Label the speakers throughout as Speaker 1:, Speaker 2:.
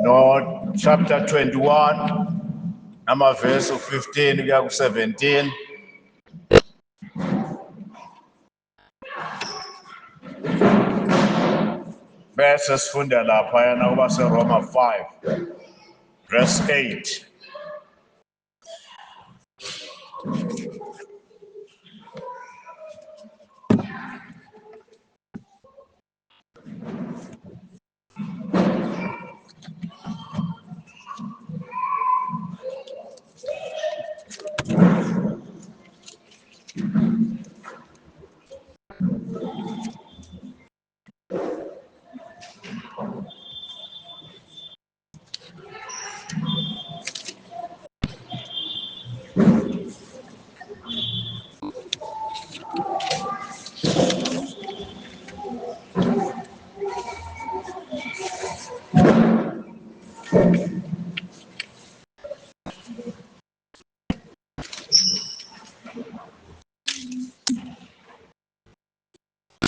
Speaker 1: No, chapter 21, verse 15 kuya ku-17. Bese sifunda laphayana kuba seRoma 5 verse 8.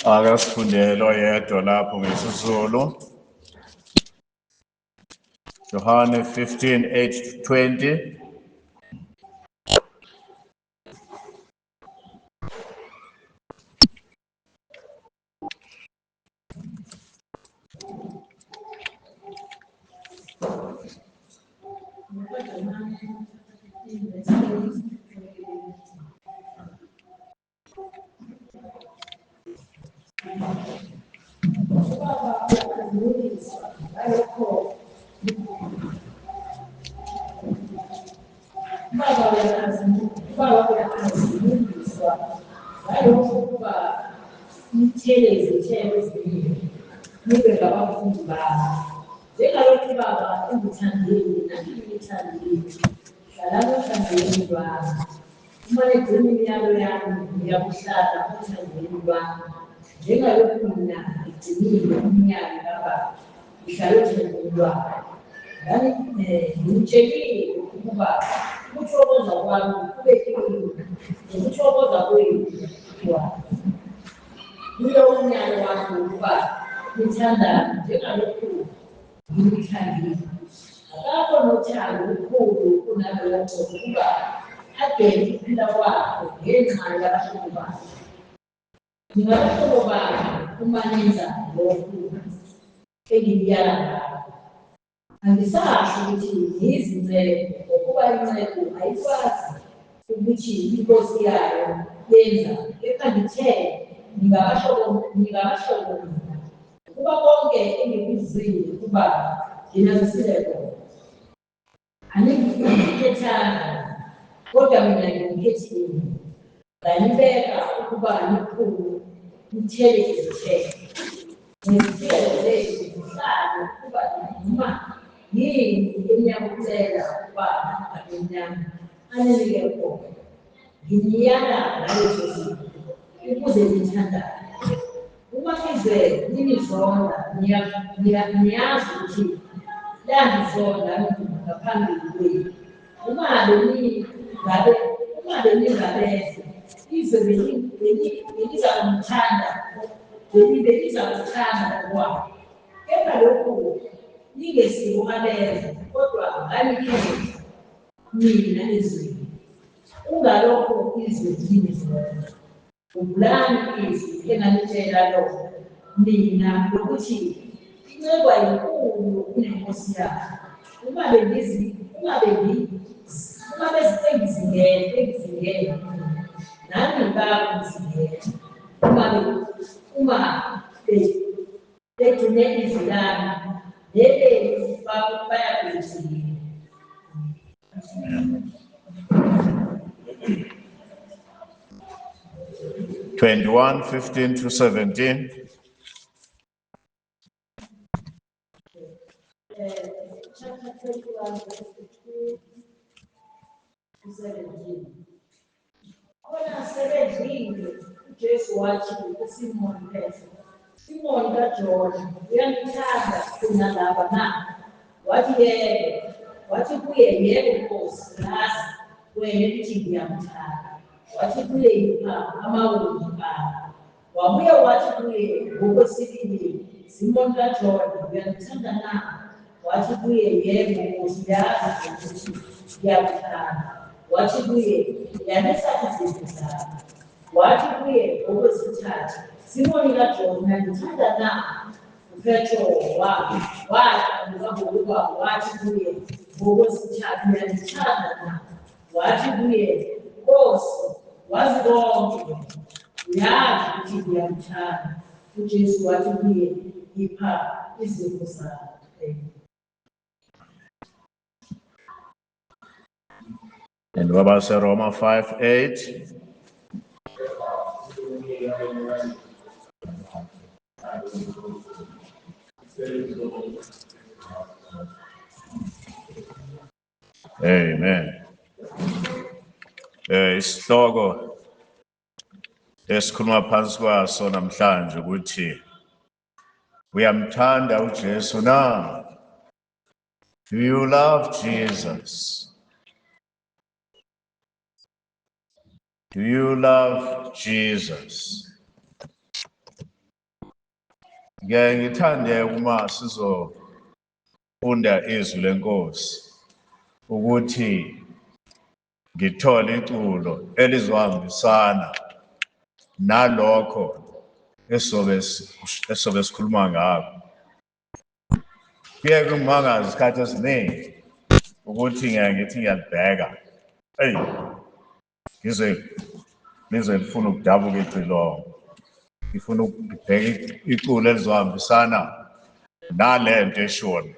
Speaker 1: Ake sifundele oyedwa lapho ngesizulu. Johane 15:8-20. John 15:15-17.
Speaker 2: Chapter 21, verse 15-17. Khona sebedlile uJesu wathi kuSimoni Petro, Simoni kaJona, uyangithanda kunalaba na? Wathi yebo. Wathi kuye, yebo Nkosi, ngazi wena ukuthi ngiyamthanda. Wathi kuye, yipha amawundlu akho. Wabuye wathi kuye ngokwesibili, Simon kaJona uyamthanda na? Wathi kuye yebo Nkosi yazi ukuthi ngiyamthanda. Wathi kuye yanisa izimvu zami. Wathi kuye okwesithathu Simon kaJona ngithanda na? uPetro waphendula ngokuba wathi kuye okwesithathu uyamthanda na? Wathi kuye Nkosi wazi konke uyazi ukuthi ngiyamthanda. uJesu wathi kuye ipha izimvu zakhe.
Speaker 1: And what about Roma 5:8? Amen. Isihloko esikhuluma phansi kwaso namhlanje ukuthi uyamthanda uJesu na? Do you love Jesus? Do you love Jesus? Ngithande uma sizofunda izwi lenkosi ukuthi ngithole iculo elizohambisana nalokho esobe sikhuluma ngakho. Kuye kungimangaza isikhathi esiningi ukuthi ngithi ngiyalibheka. Ngize ngifuna ukudabuka icilongo. Ngifuna ukubheka iculo elizohambisana nalento eshona.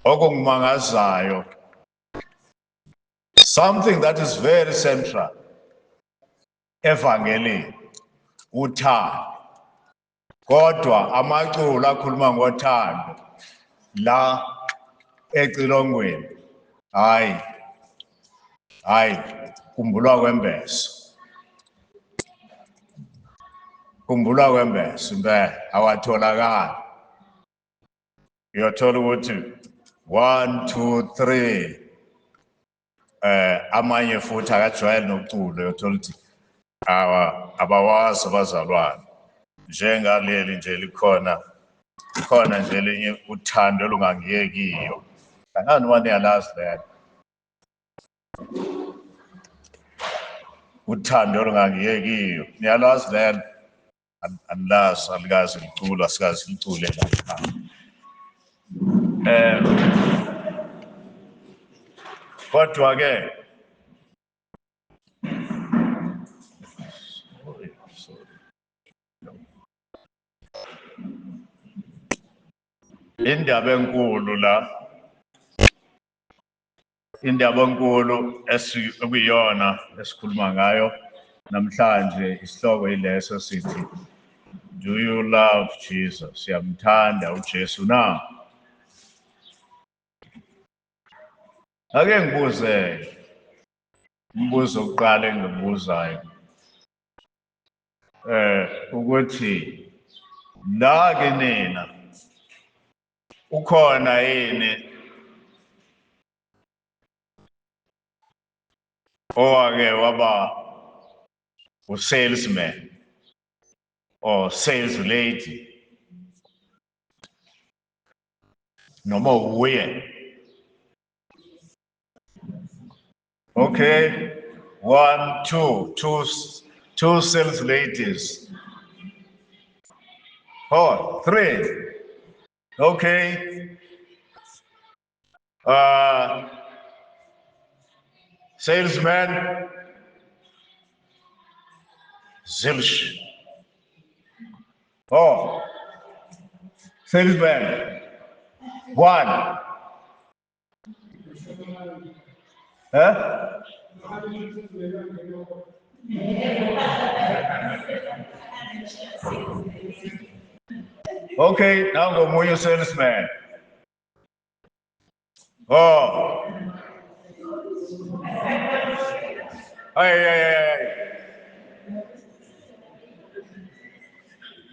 Speaker 1: Okungimangazayo, something that is very central evangelini, uthando. Kodwa amaculo akhuluma ngothando la ecilongweni hayi kumbulwa kwembeso impela awatholakali. Uyothola ukuthi 1 2 3 amanye futhi akajwayele noculo. Uyothola ukuthi abawazi abazalwane njengaleli nje likhona nje elinye uthando olungangiyekiyo. Angani uma niyalazi lento uthando olungangiyekiyo, niyalazi lento? Anlazi, alikazi liculo, asikazi licule lapha. Kodwa ke indaba enkulu ekuyiyona esikhuluma ngayo namhlanje, isihloko yileso sithi, do you love Jesus? Uyamthanda uJesu na? Ake ngibuze umbuzo oqala engibuzayo ukuthi la ke nina ukhona yini owake waba salesman or sales lady noma uye? Okay, 1 2 sales ladies. 3. Okay. Salesman. Zilch. Salesman. 1. Okay, now go more your salesman.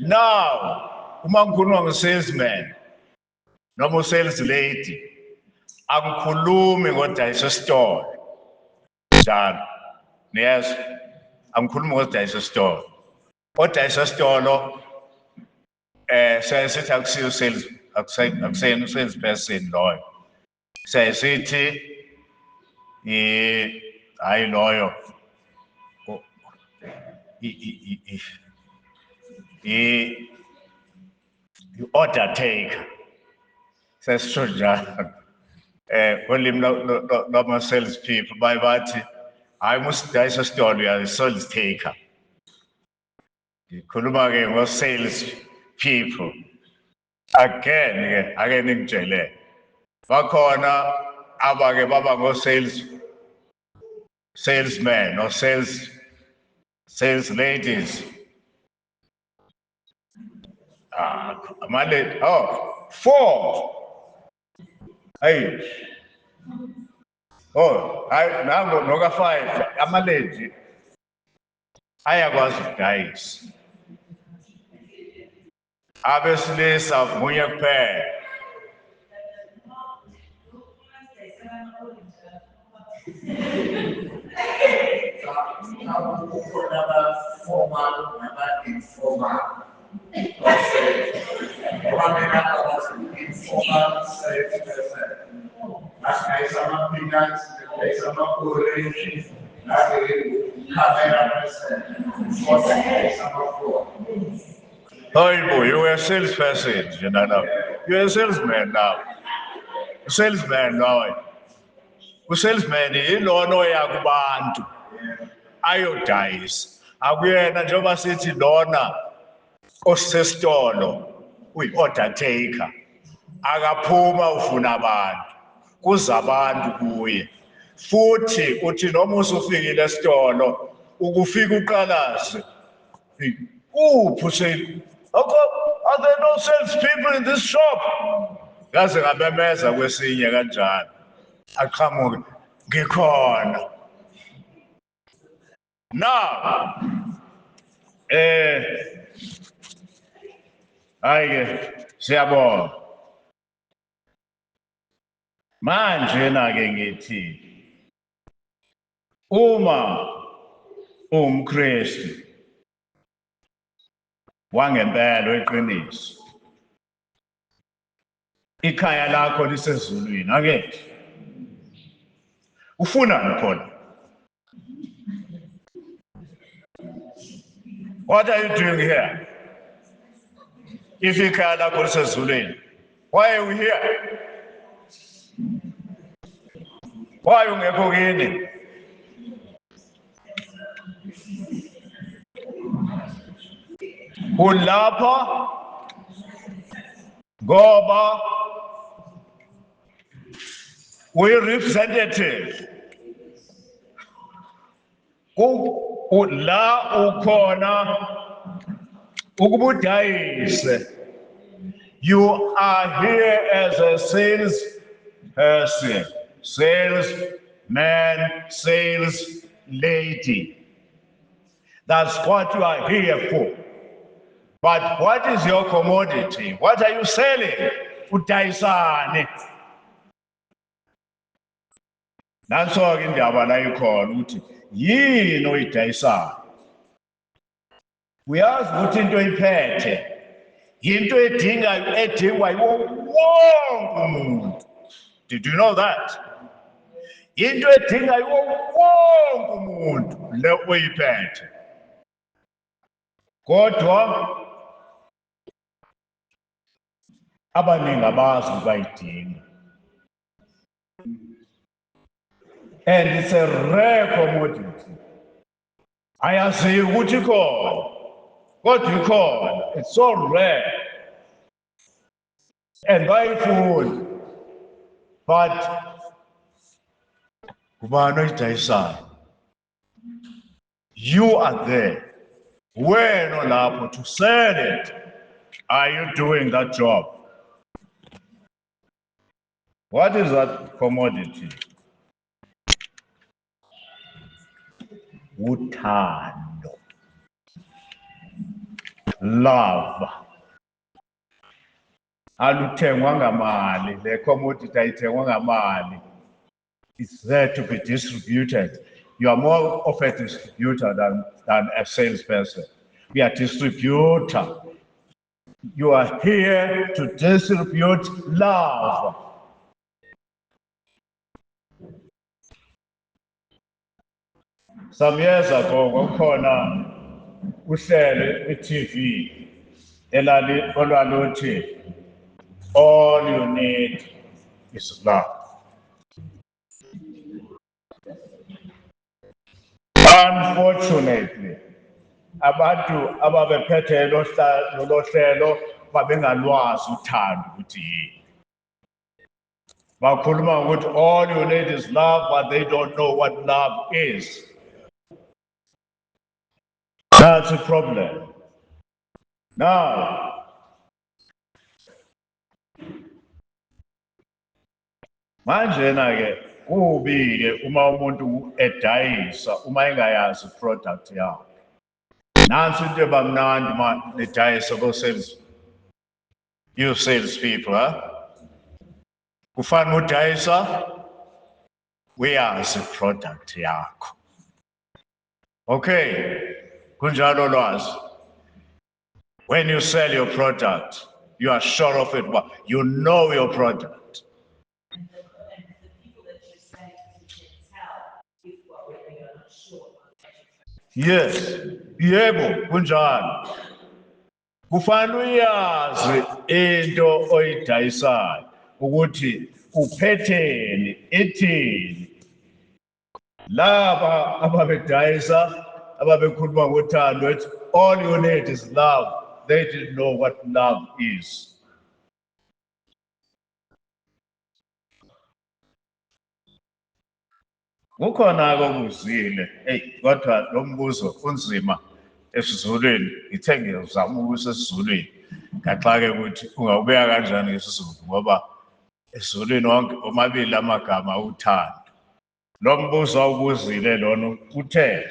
Speaker 1: Now, uma ngikhuluma ngo-salesman noma sales lady, angikhulumi ngodayisa esitolo njalo. Niyazi, angikhulumi ngodayisa esitolo. Odayisa esitolo Siyasithi akusiyo sales, akusayena salesperson loyo. Siyasithi hayi loyo order taker. Sesisho njalo. Olimi lama sales people bathi hayi musidayisa isitolo uya sales taker. Ngikhuluma ke ngo sales people. Again ke ake ngitshele. Bakhona abake baba ngo salesmen or sales ladies. Amale 4. Hey. Nango noka 5 amalady ayakwazi ukudayisa. Abesilisa munye kuphela.
Speaker 3: Formal and informal. Informal salesperson. As some peanuts, some orange, camera person,
Speaker 1: Oh, you're a salesperson, you know. You're a salesman now. A salesman now. A salesman is no yakubantu. Ayodayisa. Akuyena njengoba sithi lona osesitolo uyi-order taker. Akaphuma ufuna abantu. Kuza abantu kuye. Futhi uthi noma usufikile esitolo ukufika uqalaze. Are there no sales people in this shop? Ngaze ngabemeza kwesinye kanjalo. Aqhamuke ngikhona. Now, hayi siyabonga. Manje na-ke ngithi uma umKristu wangempela weqiniso, ikhaya lakho lisezulwini ake ufunani khona? What are you doing here? If ikhaya lakho lisezulwini, why are we here? Why ungekho kini? Ulapha ngoba uyi-representative. La ukhona ukubudayise. You are here as a salesperson, salesman, sales lady. That's what you are here for. But what is your commodity? What are you selling? Udayisani. Nanso-ke indaba la ikhona ukuthi yini oyidayisayo. Uyazi ukuthi into iphethe yinto edingwa yiwo wonke umuntu. Did you know that? Into edingwa yiwo wonke umuntu le oyiphethe. Kodwa abaningi abazi bayidinga. And it's a rare commodity. Ayaziyo ukuthi ikhona. Kodwa ikhona. It's so rare. And bayifuna. But kubani oyidayisayo? You are there. Wena lapho to sell it. Are you doing that job? What is that commodity? Uthando. Love. Aluthengwa ngamali. The commodity ayithengwa ngamali. It's there to be distributed. You are more of a distributor than a salesperson. We are distributor. You are here to distribute love. Some years ago, kwakhona uhlelo i-TV olwaluthi all you need is love. Unfortunately, abantu ababephethe lo hlelo babengalwazi uthando ukuthi yini. Bakhuluma ukuthi all you need is love, but they don't know what love is. That's a problem. Now, manjena-ke kubi-ke uma umuntu edayisa uma engayazi i-product yakhe. Nansi into ebamnandi uma nedayisa you sales people, kufanele udayisa uyazi i-product yakho. Okay, kunjalo lwazi. When you sell your product, you are sure of it, but you know your product.
Speaker 2: And the people that you're saying you can tell if what they are not sure.
Speaker 1: Yes, yebo, kunjalo. Kufanele uyazi into oyidayisayo ukuthi uphetheni ethini. Laba ababedayisa ababekhuluma ngothando ethi all you need is love. They didn't know what love is. Kukhona okuzile, kodwa lo mbuzo unzima esiZulwini, ngithe ngiyazama ukuthi esiZulwini ngaxa-ke ukuthi ungawubeka kanjani ngesiZulu ngoba esiZulwini wonke omabili amagama uthando. Lo mbuzo awubuzile lona uthe,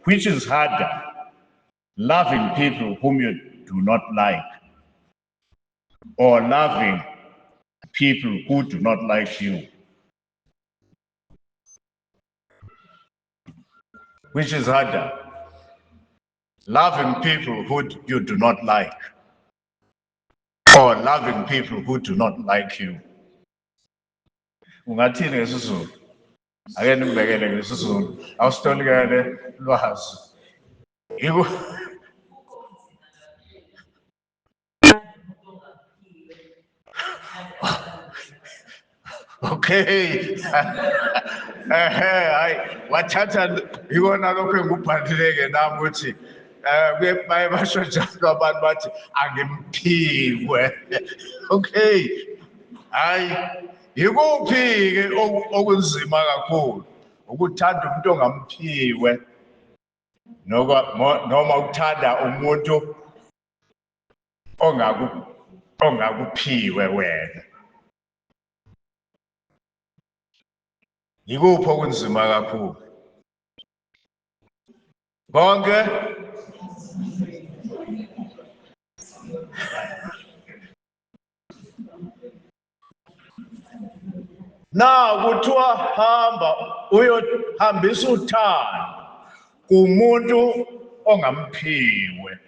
Speaker 1: which is harder, loving people whom you do not like or loving people who do not like you? Which is harder, loving people who you do not like or loving people who do not like you? Ungathini ngesiZulu? Ake nibekele ngesiZulu, awusitolikele lwazi. Okay. Hayi wathatha ikona lokho engubhalileke nami ukuthi baye basho njalo abantu bathi angimphiwe. Okay. Hayi yikuphi-ke okunzima kakhulu ukuthanda umuntu ongamphiwe noma ukuthanda umuntu ongakuphiwe wena. Yikuphi okunzima kakhulu? Bonke? Now kuthiwa hamba uyohambisa uthando kumuntu ongamphiwe.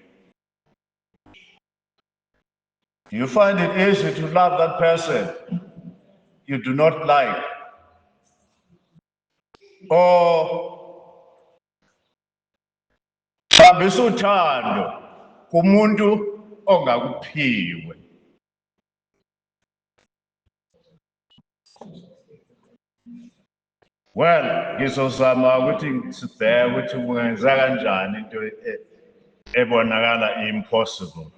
Speaker 1: Do you find it easy to love that person you do not like? Or hambisa uthando kumuntu ongakuphiwe? Well, ngizozama ukuthi sibheke ukuthi kungenza kanjani into ebonakala impossible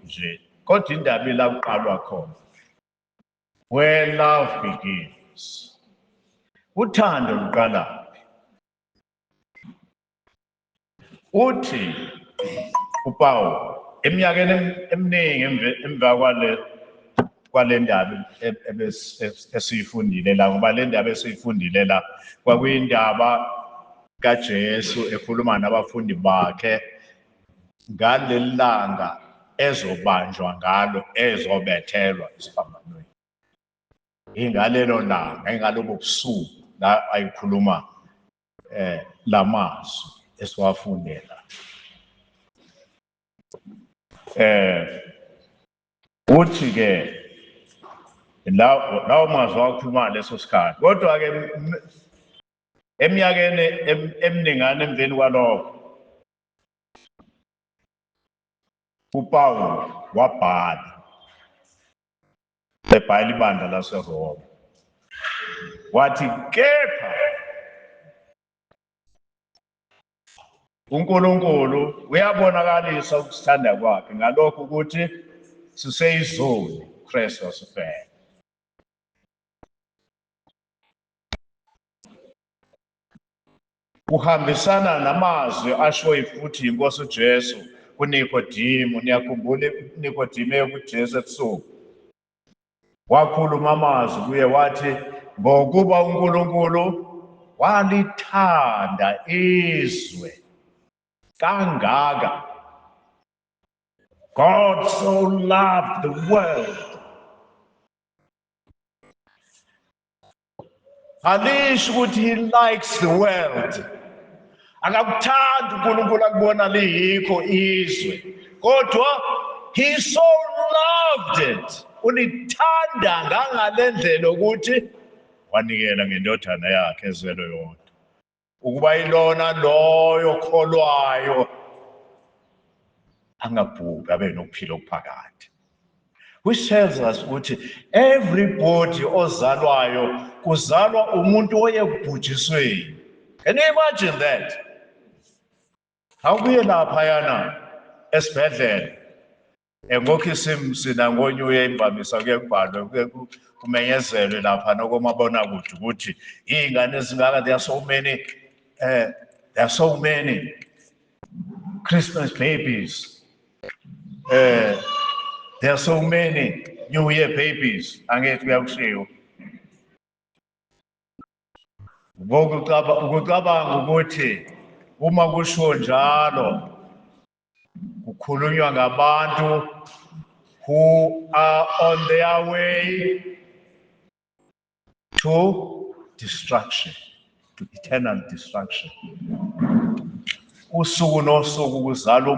Speaker 1: nje. Kodwa indaba ila kuqalwa khona. Where love begins. Uthando luqalaphi? Uthi uPaul eminyakeni eminingi emva kwale ndaba esiyifundile la, ngoba le ndaba esiyifundile la kwakuyindaba kaJesu ekhuluma nabafundi bakhe ngaleli langa ezobanjwa ngalo, ezobethelwa esiphambanweni. Ingalelo langa, ingalobo busuku la ayikhuluma lamazwi esiwafundela. uthi ke lawo mazwi akhuluma leso sikhathi kodwa ke eminyakeni eminingana emveni kwalokho uPaul wabhala ebhala ibandla laseRoma wathi kepha uNkulunkulu uyabonakalisa ukusithanda kwakhe ngalokho ukuthi siseyizoni uKristu wasifela. Kuhambisana namazwi asho futhi inkosi uJesu kuNikodimo. Niyakhumbula uNikodimo eyokuJesu ebusuku wakhuluma amazwi kuye wathi ngokuba uNkulunkulu walithanda izwe kangaka, God so loved the world. Alisho ukuthi he likes the world. Akakuthanda uNkulunkulu akubona liyikho izwe, kodwa he so loved it. Ulithanda ngangalendlela ukuthi wanikela ngendodana yakhe ezelwe yodwa, ukuba ilona loyo kholwayo angabhubhi abe nokuphila okuphakade. Which tells us ukuthi everybody ozalwayo kuzalwa umuntu oye kubhujisweni. Can you imagine that? Awubuye lapha yana esibhedlela ngokhisimsina ngonyuye imvamisa kuye kubhalwe kumenyezelwe lapha nokomabonakude ukuthi ingane ezingaka there are so many Christmas babies, there are so many New Year babies. Angithi kuyakushiwo ukucabanga ukuthi uma kusho njalo kukhulunywa ngabantu who are on their way to destruction, to eternal destruction. Usuku nosuku kuzalwa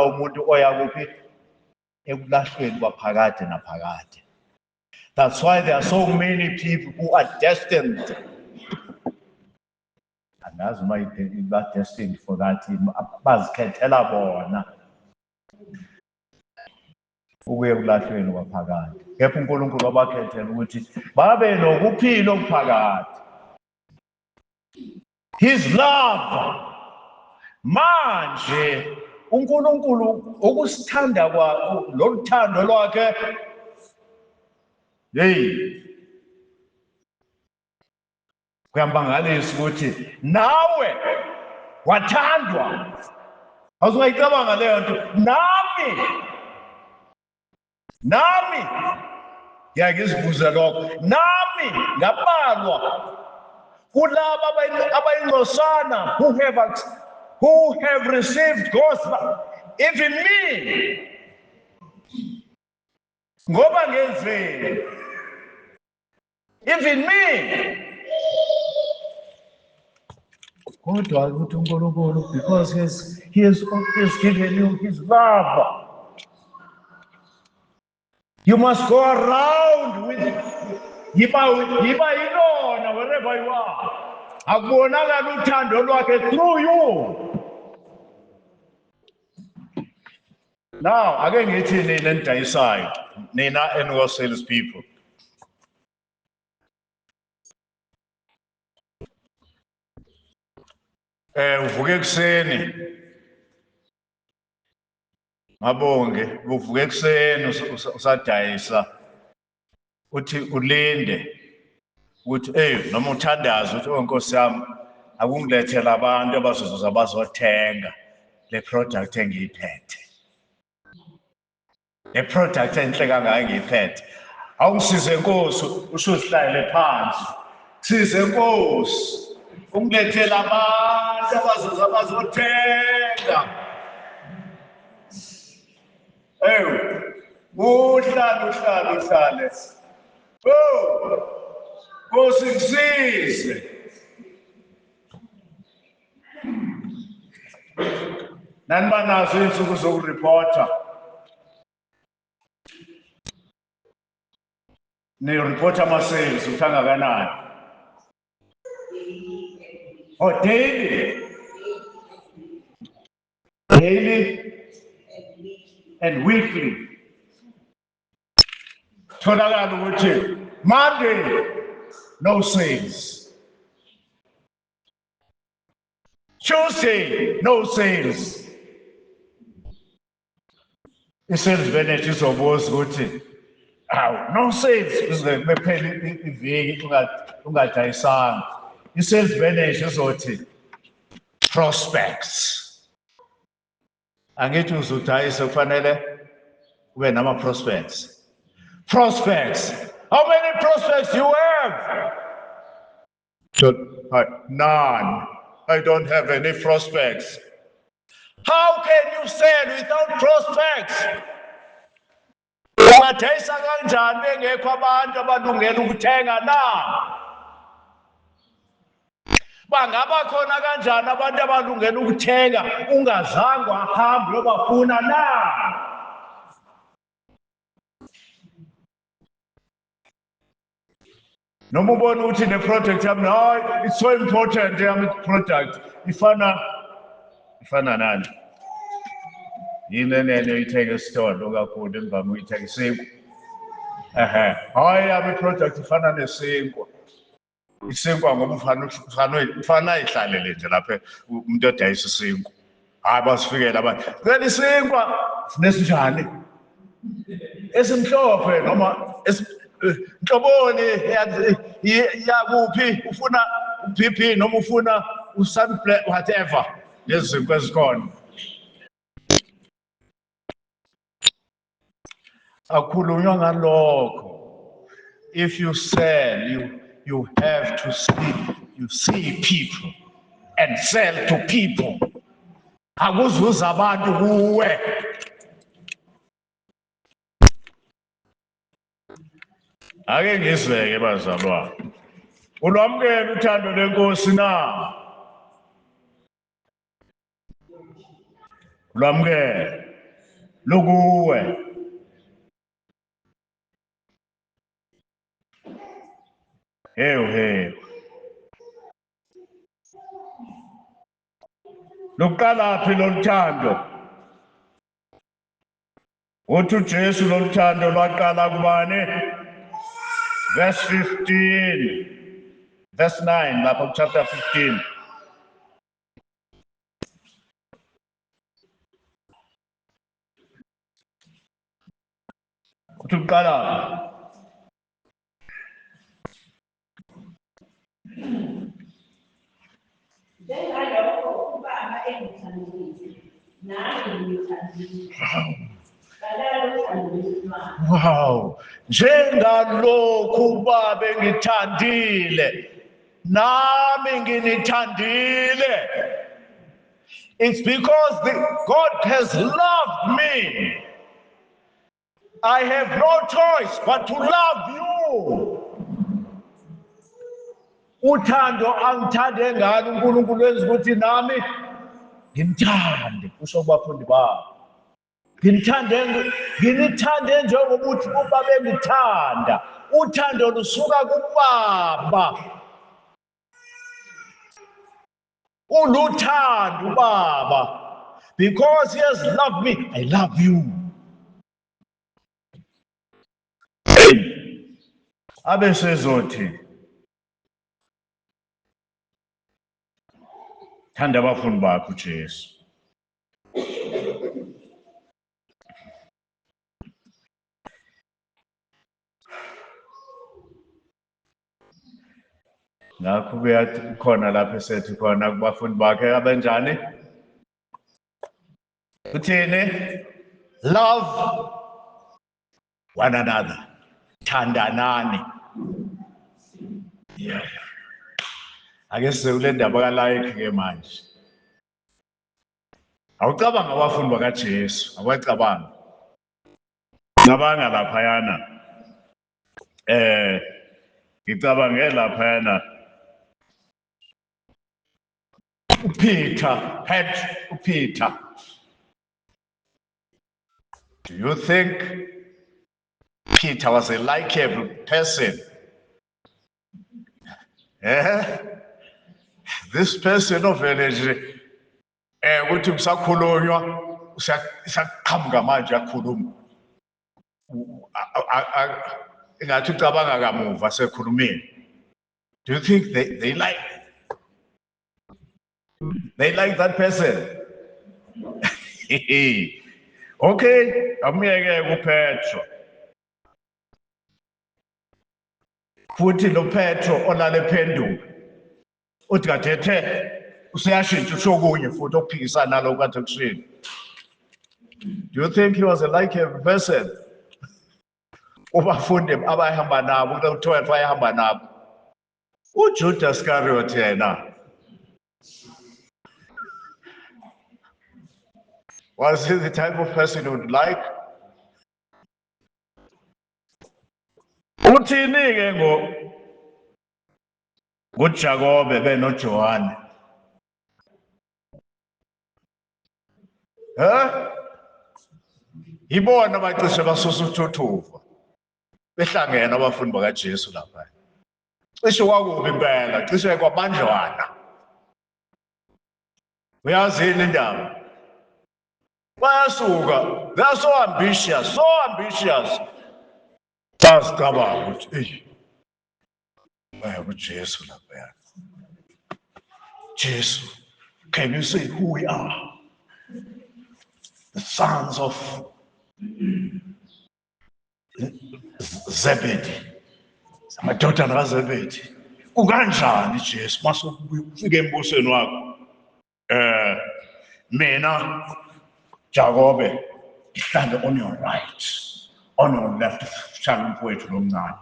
Speaker 1: umuntu oya kuphi? Ekulahlweni kwaphakade naphakade. That's why there are so many people who are destined. Andazi uma ba destined for that, bazikhethela bona ukuya ekulahlweni kwaphakade. Kepha uNkulunkulu wabakhethela ukuthi babe nokuphila okuphakade. His love. Manje uNkulunkulu ukusithanda kwakhe loluthando lwakhe kuyambangalisa ukuthi nawe wathandwa. Awuzungayicabanga leyo nto. Nami ngiyakuzibuza lokho. Nami ngabalwa kulabo abayingcosana who have received gospel, even me. Ngoba ngenzeni? Even me. Kodwa ukuthi uNkulunkulu, because he has given you his love. You must go around with yiba yilona wherever you are. Akubonakala uthando lwakhe through you. Now, ake ngithi nina enidayisayo, nina eni-sales people. Uvuke ekuseni. Mabonge, uvuke ekuseni usadayisa. Uthi ulinde. Ukuthi noma uthandaza uthi Nkosi yami akungilethela abantu abazoza bazothenga le product engiyiphethe. Le product enhle kangaka engiyiphethe. Awungisize Nkosi usuhlayele phansi. Size Nkosi ungilethela abantu abazoza bazothenga. Uhlale. Nkosi ngisize. Nani banazo insuku zokuripota? Ni-report ama-sales ukuthi angakanani. Oh, daily. Daily and weekly. Tholakala ukuthi Monday, no sales. Tuesday, no sales. I-sales manager izobuza ukuthi, no sales, uze bephela iviki ungadayisanga. I-sales manager izothi, prospects. Angithi uzodayisa kufanele ube nama-prospects. Prospects. How many prospects you have? None. I don't have any prospects. How can you sell without prospects? Ungadayisa kanjani bengekho abantu abalungele ukuthenga na? Bangaba khona kanjani abantu abalungele ukuthenga ungazange wahambe uyobafuna na? Noma ubona ukuthi le project yami, no, it's so important yami product ifana nani? Yini enene uyithenga esitolo kakhulu emvama uyithenga isinkwa. Hayi yami product ifana nesinkwa. Isinkwa ngoba ufana ihlalele nje lapha umuntu odayisa isinkwa. Hayi basifikela abantu. Ngeke isinkwa nesinjani? Esimhlophe noma Nhloboni yakuphi ufuna BP noma ufuna usunblack whatever lezi zinto ezikhona. Akhulunywa ngalokho. If you sell, you have to see people and sell to people. Akuzuza abantu kuwe. Ake ngizweke bazalwane. Ulwamukela uthando lenkosi na? Ulwamukela lukuwe. Hewu. Luqala phi loluthando? Uthi uJesu loluthando lwaqala kubani? Verse 15, verse 9, lapho chapter 15. Uthi uqala.
Speaker 2: Njengalokho ubaba engithandile, nami ngithandile.
Speaker 1: Wow, njengalokhu ubaba engithandile, nami nginithandile. It's because God has loved me. I have no choice but to love you. Uthando angithande ngani uNkulunkulu wenza ukuthi nami ngimthande kusho kubafundi bami. Nginithande njengokuthi ubaba engithanda. Uthando lusuka kuBaba. Uluthando uBaba. Because he has loved me, I love you. Abe sezothi thanda abafundi bakho uJesu. Ngakho kuyathi khona lapha esethi khona kubafundi bakhe abanjani? Uthini? Love one another. Thandanani. Yeah. Ake size kule ndaba ka-like ke manje. Awucabanga abafundi bakaJesu, awacabanga. Cabanga laphayana. Ngicabange laphayana. Peter. Do you think Peter was a likable person. This person ovele nje ukuthi kusakhulunywa usaqhamuka manje akhuluma ingathi ucabanga kamuva sekhulumile. Do you think they like that person? Okay, amyeke kuPetro. Futhi lo Petro olale phenduka uthi kadethe useyashintsha ushokunye futhi okuphikisana naloko kade kushilo. Do you think he was a likable person? Ubafundi abayihamba nabo ku 12 ayihamba nabo. uJudas Iscariot yena was he the type of person you would like? Uthini ke ngoJakobe benoJohane? Ibona abacishe basusa uthuthuva behlangene abafundi bakaJesu lapha. Cishe kwakubi impela, cishe kwabanjwana. Uyazini indaba? Bayasuka, they are so ambitious. Basicabanga ukuthi baya kuJesu lapha. Jesu, can you say who we are? The sons of Zebedee. Amadodana kaZebedee. Kukanjani Jesu masufika embusweni wakho? Mina Jakobe, stand on your right, on your left, shall we wait from now?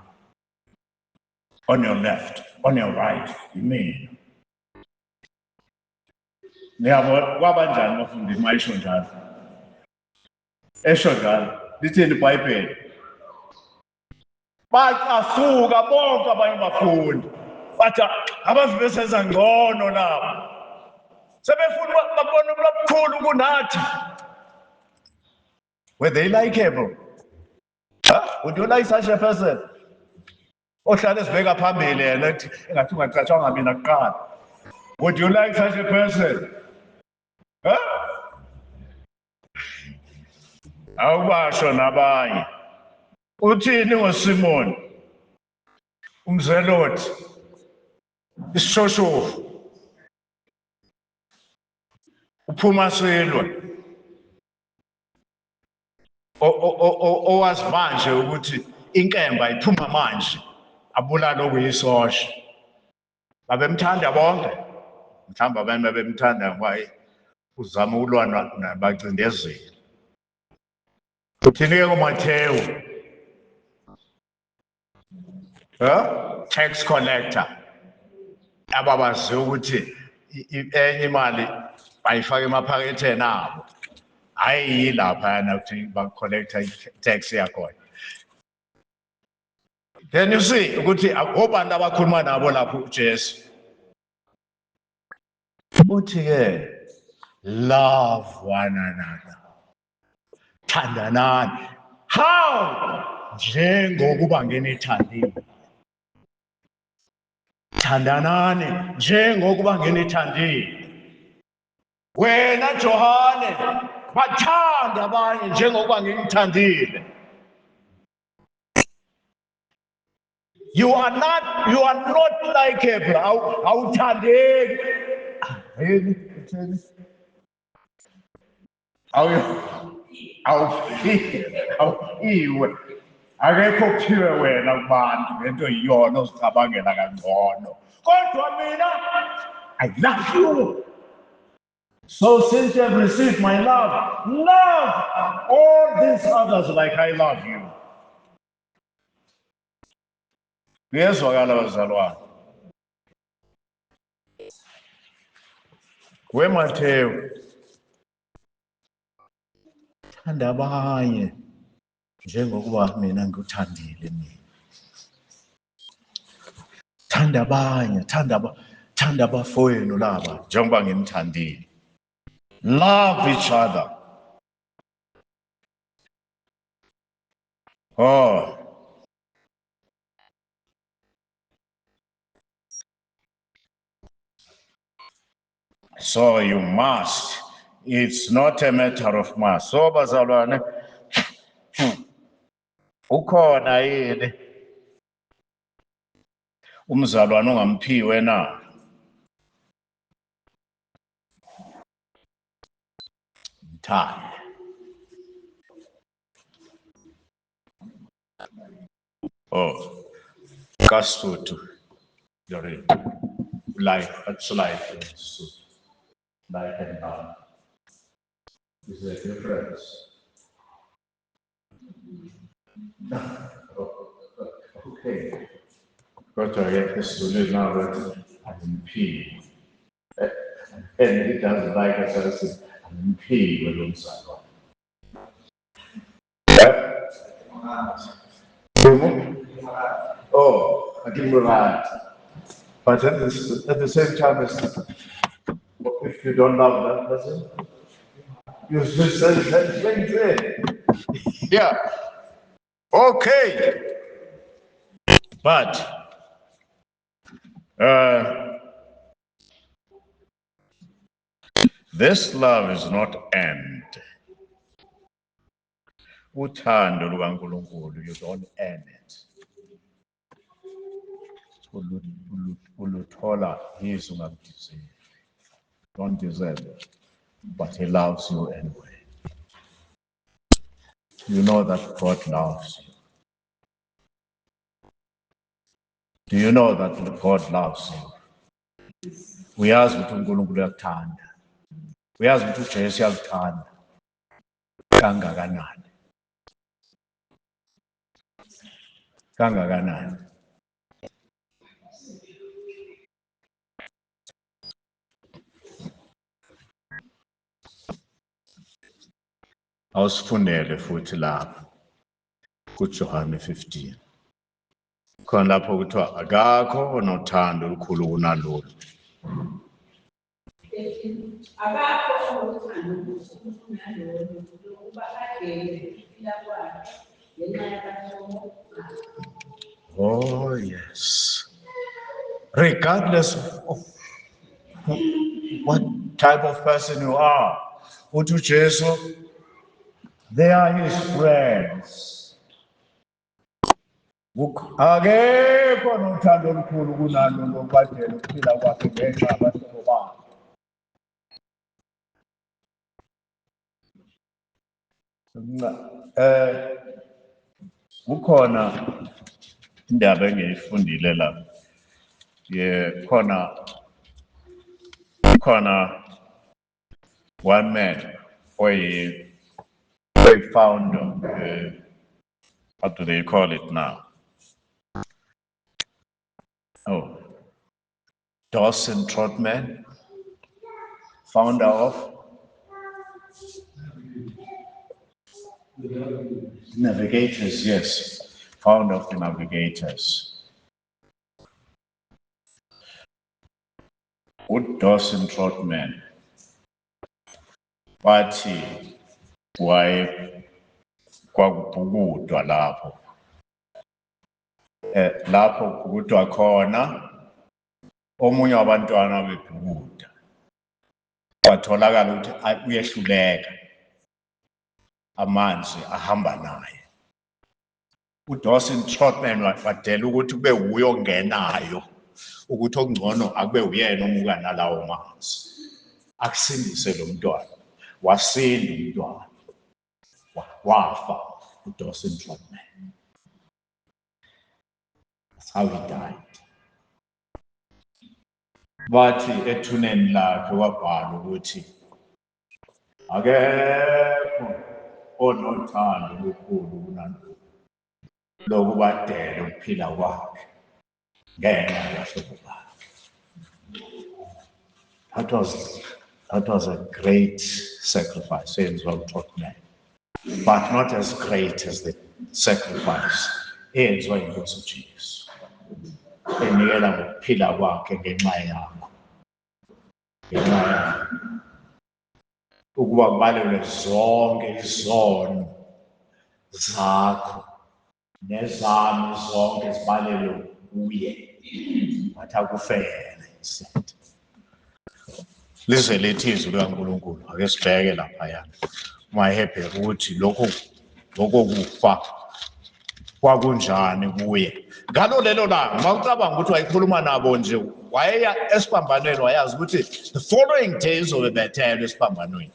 Speaker 1: On your left, on your right, amen. Wabanjani bafundi mayisho njalo? Esho njalo, lithini iBhayibheli? Baqasuka bonke abanye bafundi. Bathi abazi besenza ngcono nabo. Sebefuna babona ubukhulu kunathi. Were they likable? Would you like such a person? Ohlala esibeka phambili yena engathi ungacatshanga mina kuqala. Would you like such a person? Awubasho nabanye. Uthini ngoSimon? Umzelothi. Isishoshovu. Uphuma silwa. Owazi manje ukuthi inkemba iphuma manje abulala okuyisosha. Babemthanda bonke. Mhlamba abantu babemthanda ngoba uzama ukulwa nabacindezeli. Uthini ke kuMathewu? Tax collector. Ababazi ukuthi enye imali bayifaka emaphaketheni abo. Hayi lapha yana ukuthi ba collector tax yakho. Then you see ukuthi obani abakhuluma nabo lapho uJesu. Uthi ke love one another. Thandanani. How? Njengokuba ngenithandile. Thandanani njengokuba ngenithandile. Wena Johane bathanda abanye njengokuba ngithandile. You are not likable. Awuthandeki. Iwe akekho kuthiwe wena kubantu ngento iyona ozicabangela kangcono. Kodwa mina I love you. So since you have received my love, love all these others like I love you. Kuyezwakala bazalwane. WeMathewu thanda abanye njengokuba mina ngikuthandile mina. Thanda abanye, thanda abafowenu laba njengoba ngimthandile. Love each other. So you must. It's not a matter of must. So bazalwane, ukhona yini umzalwane ongamphiwe na? Mthande. Oh, kaSuthu. You're in. Life, that's life. Life and love. Is there a difference? Okay. Got to get this to live now that I'm in P. And he doesn't like us as I'm in P with himself. Oh, I didn't realize. But at the same time, if you don't love that person, you just say that things in. Yeah. Okay. But this love is not end. Uthando lukaNkulunkulu, you don't end it. Uluthola his ungamdeserve. Don't deserve it, but he loves you anyway. You know that God loves you. Do you know that God loves you? Uyazi ukuthi uNkulunkulu uyakuthanda. Uyazi ukuthi uJesu uyakuthanda kangakanani. Kangakanani. Awusifundele futhi lapha kuJohane 15. Khona lapho kuthiwa akakho onothando olukhulu kunalolu.
Speaker 2: Akakho onothando olukhulu kunalolu lokuba agele ukuphila kwakhe ngenxa yabantu.
Speaker 1: Oh yes. Regardless of what type of person you are, uthi uJesu, they are his friends. Akekho nothando olukhulu kunalo lokubadela ukuphila kwakhe ngenxa yabahlobo bakhe. Kukhona indaba engiyifundile la. Khona one man a founder, what do they call it now? Oh, Dawson Trotman, founder of Navigators, yes, founder of the Navigators. Dawson Trotman, wathi kwakubhukudwa lapho. Lapho kubhukudwa khona omunye wabantwana bebhukuda. Kwatholakala ukuthi uyehluleka. Amanzi ahamba naye. uDawson Trotman wadela ukuthi kube uye ongenayo ukuthi okungcono akube uyena omuka nalawo manzi. Akusindise lo mntwana. Wasinda umntwana. Wafa uDawson Trotman. That's how he died. Bathi ethuneni lakhe wabhala ukuthi akekho onothando olukhulu kunalo lokubadela ukuphila kwakhe ngenxa yabahlobo bakhe. That was a great sacrifice eyenziwa uTrotman, but not as great as the sacrifice eyenziwa yiNkosi uJesu. Enikela ngokuphila kwakhe ngenxa yakho. Ngenxa yakho. Ukuba kubalelwe zonke izono zakho nezami zonke zibalelwe kuye. Wathi akufele instead. lize lethi izwi likaNkulunkulu ake sibheke laphaya uMahebheru ukuthi lokho kufa kwakunjani kuye ngalo lelo langa mawucabanga ukuthi wayikhuluma nabo nje wayeya esiphambanweni wayazi ukuthi the following day uzobethelwa esiphambanweni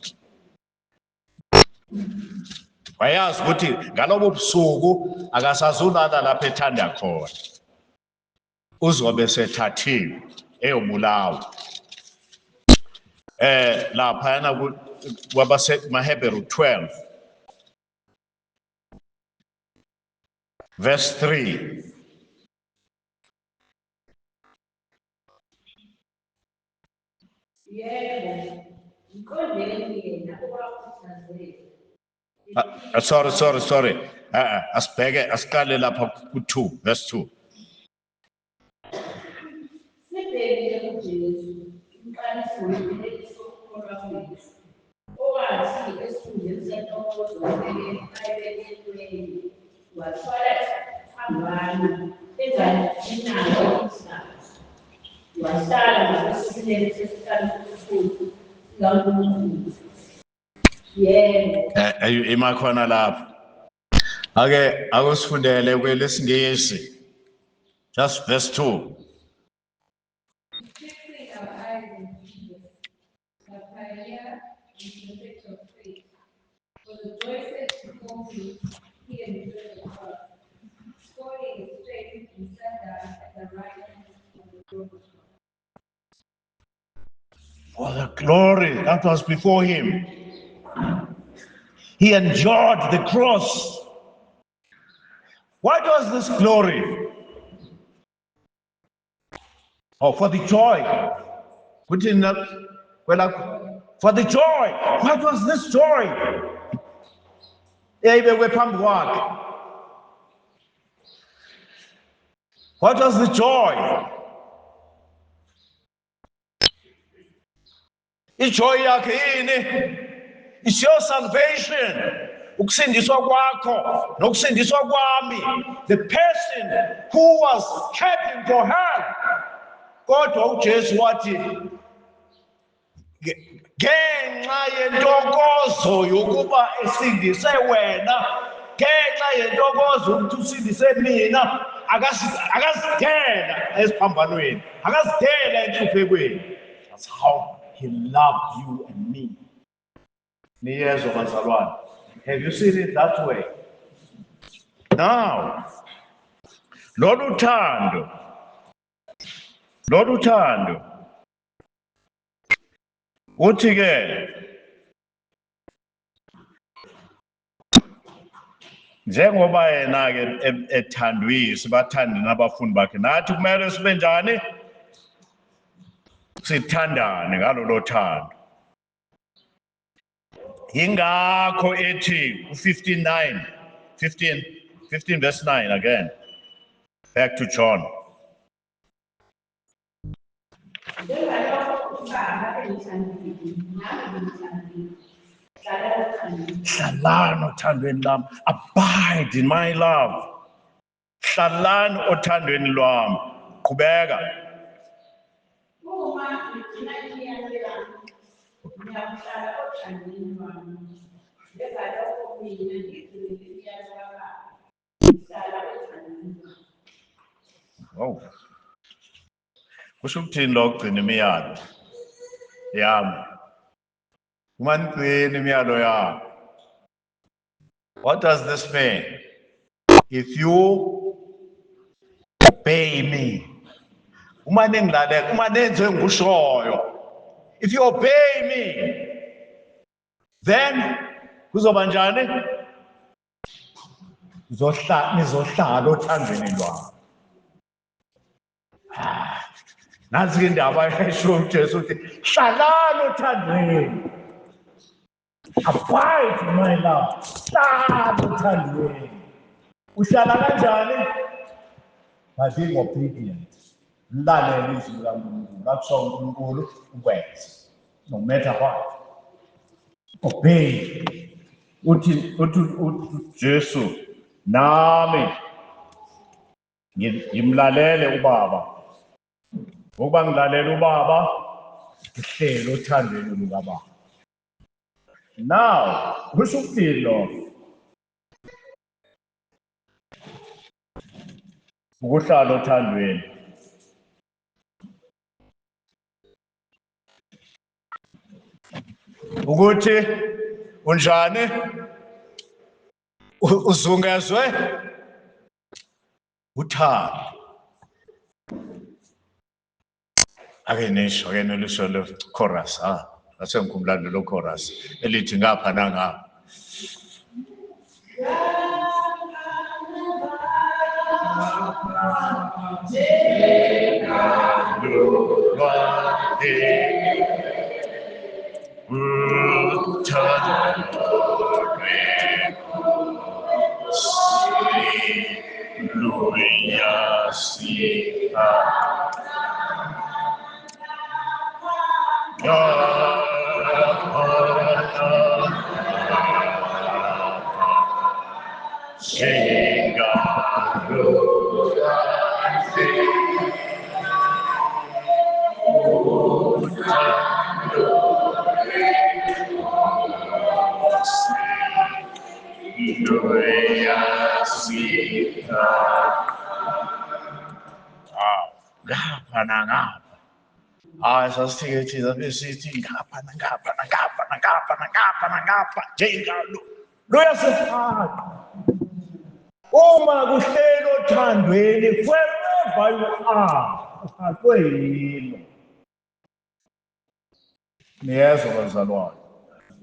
Speaker 1: wayazi ukuthi ngalobo busuku akasazulala lapha ethanda khona uzobe sethathiwe eyobulawa lapha yana kwabaseMahebheru 12 verse 3
Speaker 2: Yebo, mqondeni yena owakuthazela.
Speaker 1: sorry asibheke asiqale lapha ku2 verse 2
Speaker 2: Sibheke kuJesu, umqaliso wempilo sokukholwa kwethu. Owathi esikhundleni sentokozo ayebekweni, wathwala isiphambano enganinayo isandla. Wahlala ngasesinene sesihlalo esikhulu sikaNkulunkulu. Yebo.
Speaker 1: imakhona lapha ake akusifundele kwelesingisi just verse 2
Speaker 2: Fixing our eyes on Jesus, the pioneer and perfecter of faith. For the joy set before him, he endured the cross, scorning its shame and sat down at the right hand of the throne of God.
Speaker 1: for the glory that was before him he endured the cross. What was this glory? For the joy. Put in that. For the joy. What was this joy? What was the joy? Ijoy yakhe yini? It's your salvation. Ukusindiswa kwakho nokusindiswa kwami. The person who was heading for hell. Kodwa uJesu wathi ngenxa yentokozo yokuba esindise wena, ngenxa yentokozo ukuthi usindise mina, akazidela esiphambanweni, akazidela enhluphekweni. That's how he loved you and me. Niyezwa bazalwane. Have you seen it that way? Now, lolu thando uthi ke njengoba yena ke ethandwisi bathandi nabafundi bakhe nathi kumele sibe njani sithandane ngalolu thando ingakho ethi u15 verse 9 again back to John
Speaker 2: Njengalokho ubaba engithandile, nami ngithandile. Hlala othandweni.
Speaker 1: hlalani othandweni lami abide in my love hlalani othandweni lwami qhubeka
Speaker 2: Uma ngigcina imiyalelo yami, ngiyakuhlala othandweni lwami. Njengalokho mina ngigcine imiyalelo yami, ngihlala othandweni lwami.
Speaker 1: oh kusho ukuthini lo kugcina imiyalo yami uma nigcina imiyalo yami what does this mean if you obey me uma ningilalela uma nenze ngushoyo if you obey me then kuzoba njani nizohlala othandweni lwami nazi indaba esho uJesu uthi hlalani othandweni abide in my love hlala othandweni uhlala kanjani by being obedient lalela izwi likaNkulunkulu lakusho uNkulunkulu ukwenza no matter what obey uthi Jesu nami ngimlalele ubaba ngokuba ngilalela ubaba ngihleli othandweni lukaBaba. Now, kusho ukuthini lo? Ukuhlala othandweni. Ukuthi unjani? Uzungezwe uthando. Ake nisho ke nelisho le chorus asengikhumbulana lo chorus elithi ngapha nangapha. Sasithike besithi ngapha njengalo luyasifaka uma kuhlelo othandweni wherever you are uhathwe yilo. Niyezwa bazalwane,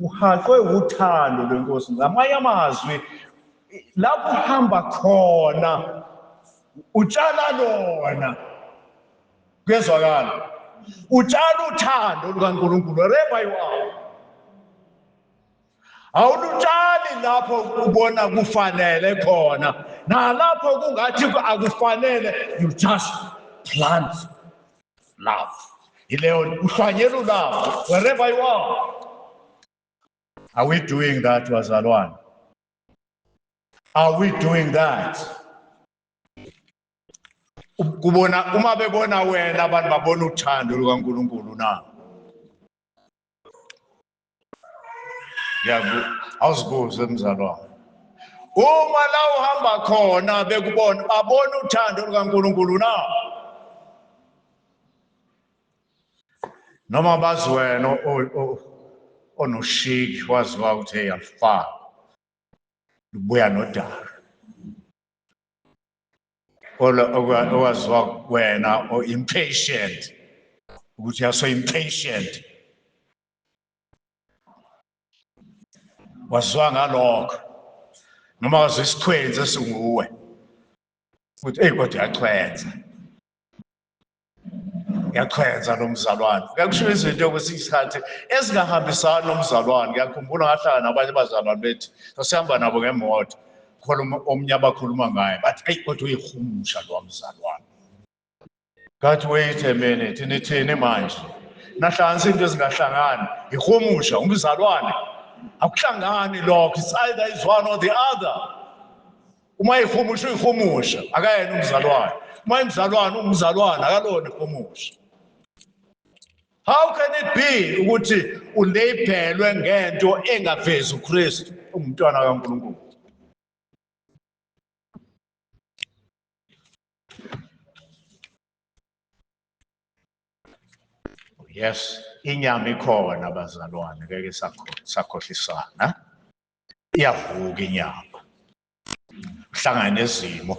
Speaker 1: uhaqwe uthando lwenkosi. Ngamanye amazwi lapho uhamba khona utshala lona, kuyezwakala, utshala uthando lukaNkulunkulu wherever you are. Awulutshali lapho ubona kufanele khona, nalapho kungathi akufanele, you just plant love. Ileyo uhlwanyela ulava wherever you are. Are we doing that, bazalwane? Are we doing that? Kubona uma bebona wena abantu babona uthando lukaNkulunkulu na. Awuzibuze mzalwane. Uma la uhamba khona bekubona babona uthando lukaNkulunkulu na. Noma bazi wena onoshiki waziwa ukuthi eyafana lubuya nodaka. Owaziwa wena o impatient ukuthi yaso impatient. Waziwa ngalokho noma wazi isikhwenzi esinguwe ukuthi kodwa yachwenza lo mzalwane. Kuyakusho izinto kwesinye isikhathi ezingahambisani nomzalwane. Ngiyakhumbula ngahlala nabanye bazalwane bethi sasihamba nabo ngemoto, khona omnye abakhuluma ngaye bathi kodwa uyihumusha lo mzalwane. Ngathi wait a minute, nithini manje? Nahlanganisa into ezingahlangani, ihumusha umzalwane. Akuhlangani lokho, it's either is one or the other. Uma ihumusha akayena umzalwane. Uma umzalwane akalona ihumusha. How can it be ukuthi ulabelwe ngento engavezi uKristu umntwana kaNkulunkulu? Yes, inyama ikhona bazalwane, ngeke sakhohlisana. Iyavuka inyama. Uhlangana nezimo,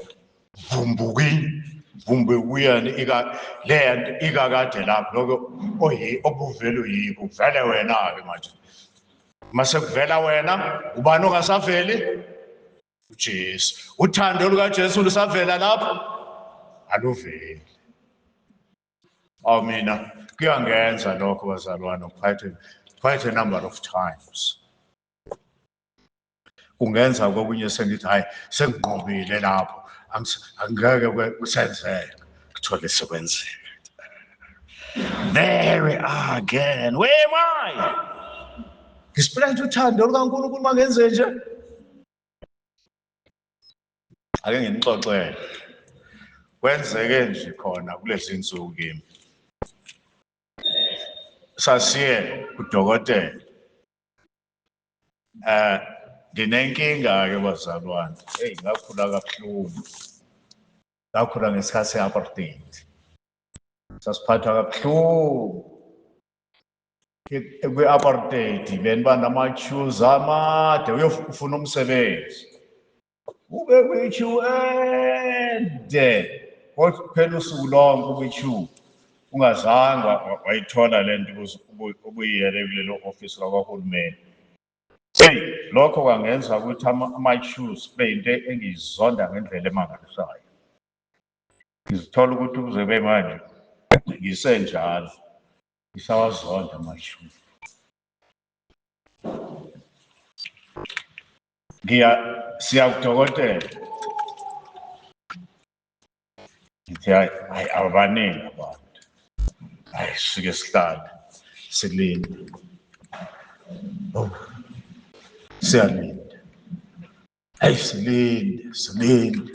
Speaker 1: vumbukuyani le ikakade lapho lokho obuvela uyibo uvele wena ke manje. Mase kuvela wena ubani ongasaveli? uJesu. Uthando lukaJesu lusavela lapho? Aluveli. Mina kuyangenza lokho bazalwane quite a number of times. Kungenza kokunye sengithi hayi sengiqobile lapho angeke kusenzeka kuthole sekwenzeka. There we are again. Where am I? Ngisiphethe uthando lukaNkulunkulu mangenze nje. Ake nginixoxele. Kwenzeke nje khona kulezi insuku kimi. sasiye kudokotela. Nginenkinga ke bazalwane. Hey, ngakhula kabuhlungu. Ngakhula ngesikhathi se-apartheid. Sasiphathwa kabuhlungu. Kwi-apartheid beniba nama-queues amade uyofuna umsebenzi. Ube kwi-queue ende. Kodwa kuphela usuku lonke kwi-queue. Ungazange wayithola lento ubuyele kulelo office lakahulumeni. Hey, lokho kwangenza ukuthi ama-queues kube yinto engiyizonda ngendlela emangalisayo. Ngizithola ukuthi kuze kube manje ngisenjalo. Ngisawazonda ama-queues. Siya kudokotela. Ngithi hayi abaningi abantu. Hayi sike sihlale silinde. Siyalinda. Hayi silinde.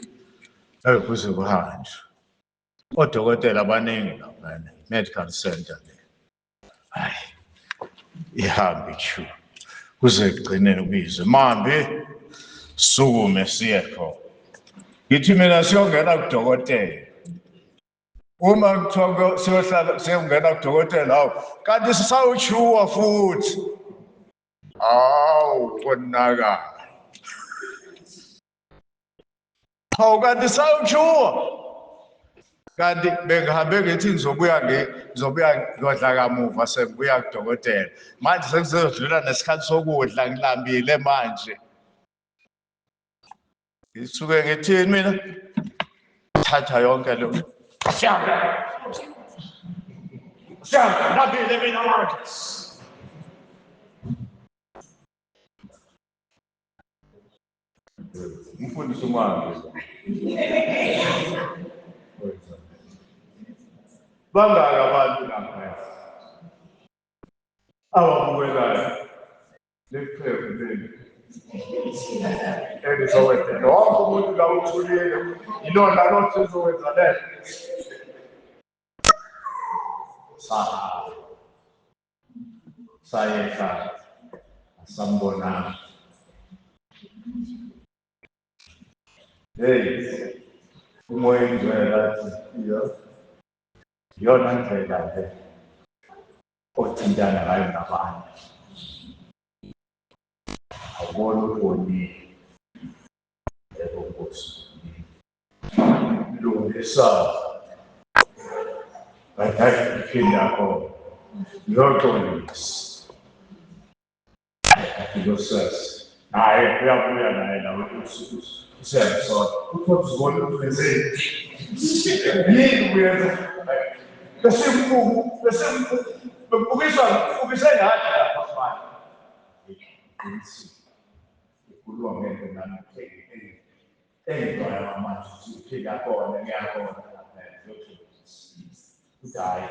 Speaker 1: Hayi kuze kuhanjwe. Odokotela abaningi lapha medical center le. Hayi ihambe queue. Kuze kugcine ubizwe. Mambe sukume siye khona. Ngithi mina siyongena kudokotela. Uma kuthiwa siyohlala siyongena kudokotela hawu kanti sisawuchuwa futhi. Awu konakala. Hawu kanti sawuchuwa. Kanti bengihambe ngithi ngizobuya ngiyodla kamuva sengibuya kudokotela. Manje sengizodlula nesikhathi sokudla ngilambile manje. Ngisuke ngithini mina? Thatha yonke lo. Shamba, nabile mina manje. Mfundisi umama. Bangaka abantu lapha. Ababukelayo. Lephepha leli. Elizowethe lonke umuntu la uthulile. Ilona lonke sizokwenza le. Sayeka asambona. Hey, umoya ingcwele yona ndlela le othintana ngayo nabantu. Awubona ubonile yebo Nkosi. Lungisa bathi phinda khona. Yoxolisa. Ngiyosasa. Hayi uyabuya naye la usiyasona. Uthi uzibona ukuthi yini uyenza? Ubise ngathi lapha mfana. Ukhuluma ngento nami engidwala manje uphila khona ngiyakhona lapha yoxolisa. Uthi hayi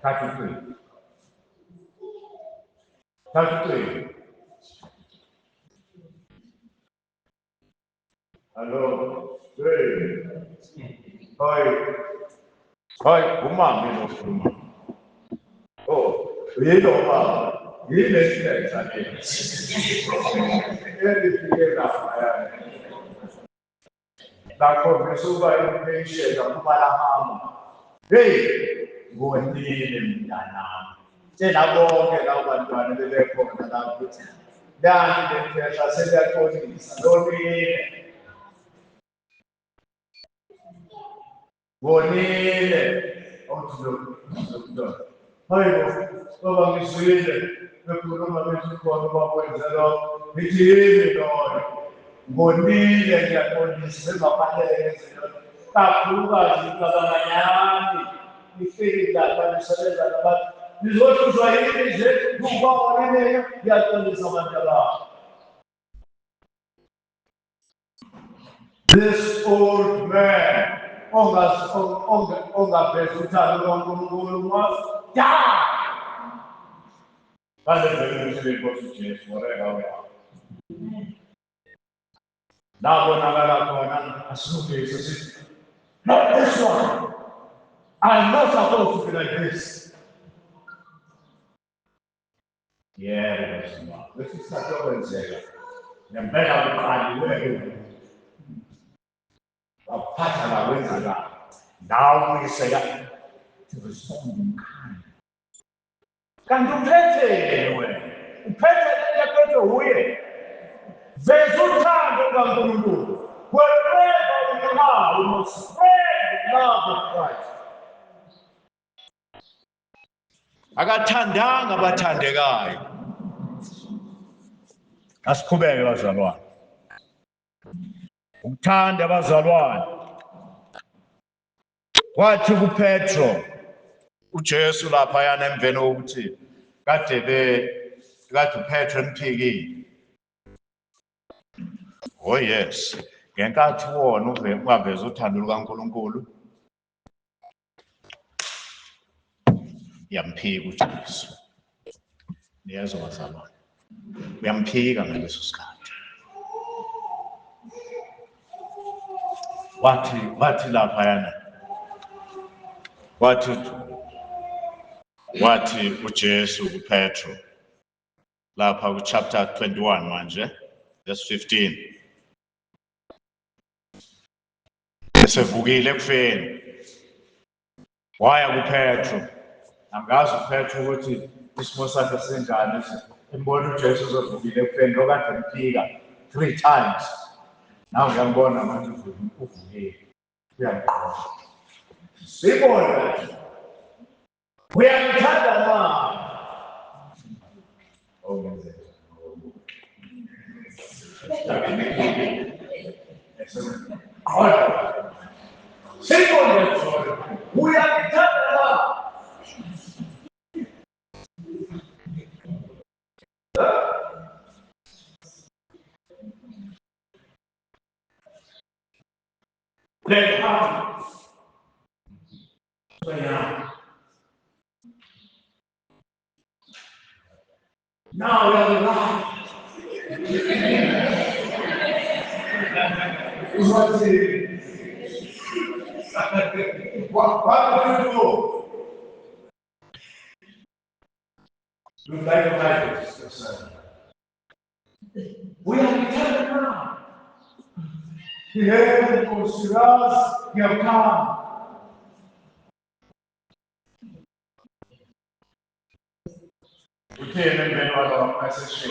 Speaker 1: thatha uqini. Thatha uqini. Hello. Hey. Hi, umama uzokhuluma. Oh, yini umama? Yini lesenza nje? Elifike lapha. Lakho besuka impatient akubala. Hey, ngonile mntanami. Tshela bonke labo bantwana bebekhona la ukuthi nanti lempela seyaxolisa lonile. Bonile, othilo. Hayibo, baba ngizwile, bekhuluma bethi khona bakwenza lokho. Ngithi yini lona? Bonile ngiyaxolisa bengafanele ngenze lokho. Kakhulukazi incabanga yami, ngifike lapha ngisebenza nabantu. Ngizohluzwa yini nje, kuba mina ngiyaxolisa abantu ababo. This old man. Ongaveza uthando lwaNkulunkulu ja balevele umsebenzi woJesu whatever we are. Labonakala khona asifundise sithi not this one. I'm not supposed to be like this. Yebo, bese isikhathi okwenzeka. Ngempela kuqaliwe. Waphatha la kwenzeka. Ndawo uyiseka. Kanti uphethe wena. Uphethe lento ephethe uye. Veza uthando kaNkulunkulu. Wherever you are, you must spread the love of Christ. Akathandanga abathandekayo. Asiqhubeke bazalwane. Ukuthanda abazalwane. Wathi kuPetro uJesu lapha yana emveni wokuthi kade uPetro emphikile. Oh yes, ngenkathi wona ungaveza uthando lukaNkulunkulu yamphika uJesu. Niyezwa bazalwane. Uyamphika ngaleso sikhathi. Wathi lapha yana. Wathi uJesu kuPetro lapha chapter 21 manje verse 15. Esevukile ekufeni. Waya kuPetro. Angazi uPetro ukuthi isimo sakhe senjani embona uJesu ezevukile ekufeni lokade emphika 3 times. Nawe uyambona manje uvukile. Uyaqoqa. Sibona. Uyamthanda na? Sibona. Uyamthanda na? Then how? Now we are alive. What do you do? You like the life. We are eternal now. The heaven considers your come. We came and went out of message.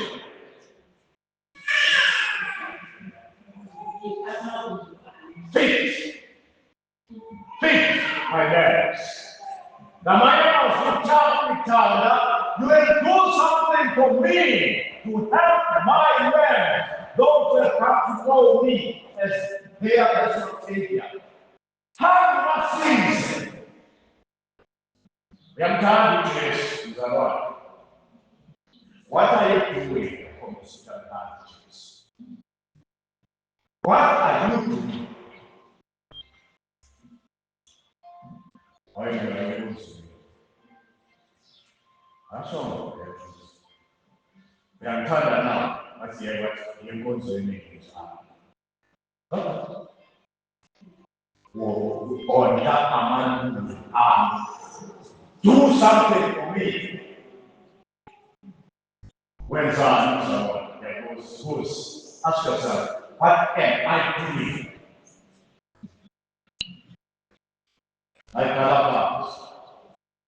Speaker 1: Faith, my legs. Now, my house, you will do something for me to help my men. Those that have to know me as their personal Savior. Have not ceased. We have done with this, the Lord. What are you doing for Mr. Jesus? What are you doing? Why are you doing? That's all. We have turned that now. That's the end what you're going to make this happen. Or that man do something for me. When someone goes, ask yourself, what am I doing? Like Galapagos.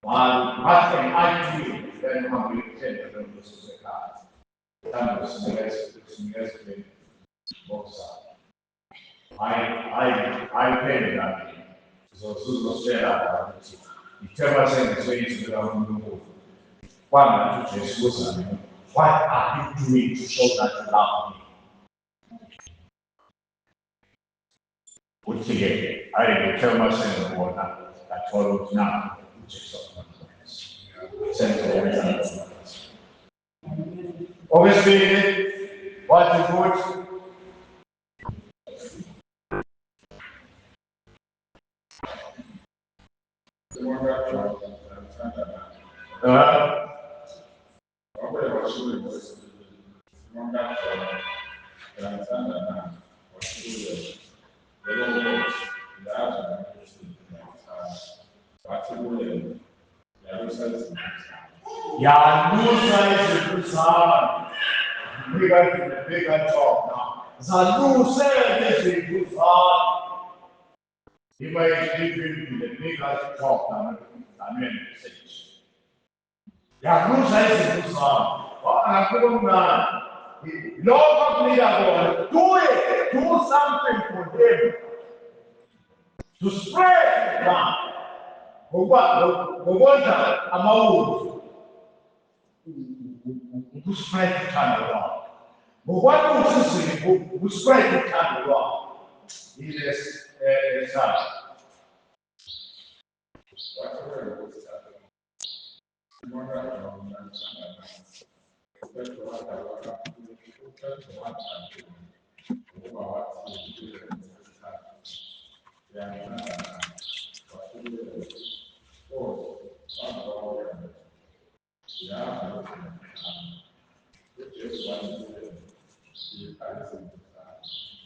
Speaker 1: What am I doing? Then one will tell you that this is a card. That was the next box. I paid that. So Susan said that. If ever said the way to the one to Jesus, what are you doing to show that you love me? Which again, I will tell myself the word that follows now, which is of obviously, what is good? Yalusa izinto zami. Bigger talk now. Zaluse izinto zami. You might live in the bigger talk now. Amen. Yalusa izinto zami. Angakhuluma lokho kunika bona. Do it. Do something for them. To spread the word. Ngokwenza amawuzu ukuspread uthando lwakho. Ngokwalusa izimvu ukuspread uthando lwakho. Ile sathi.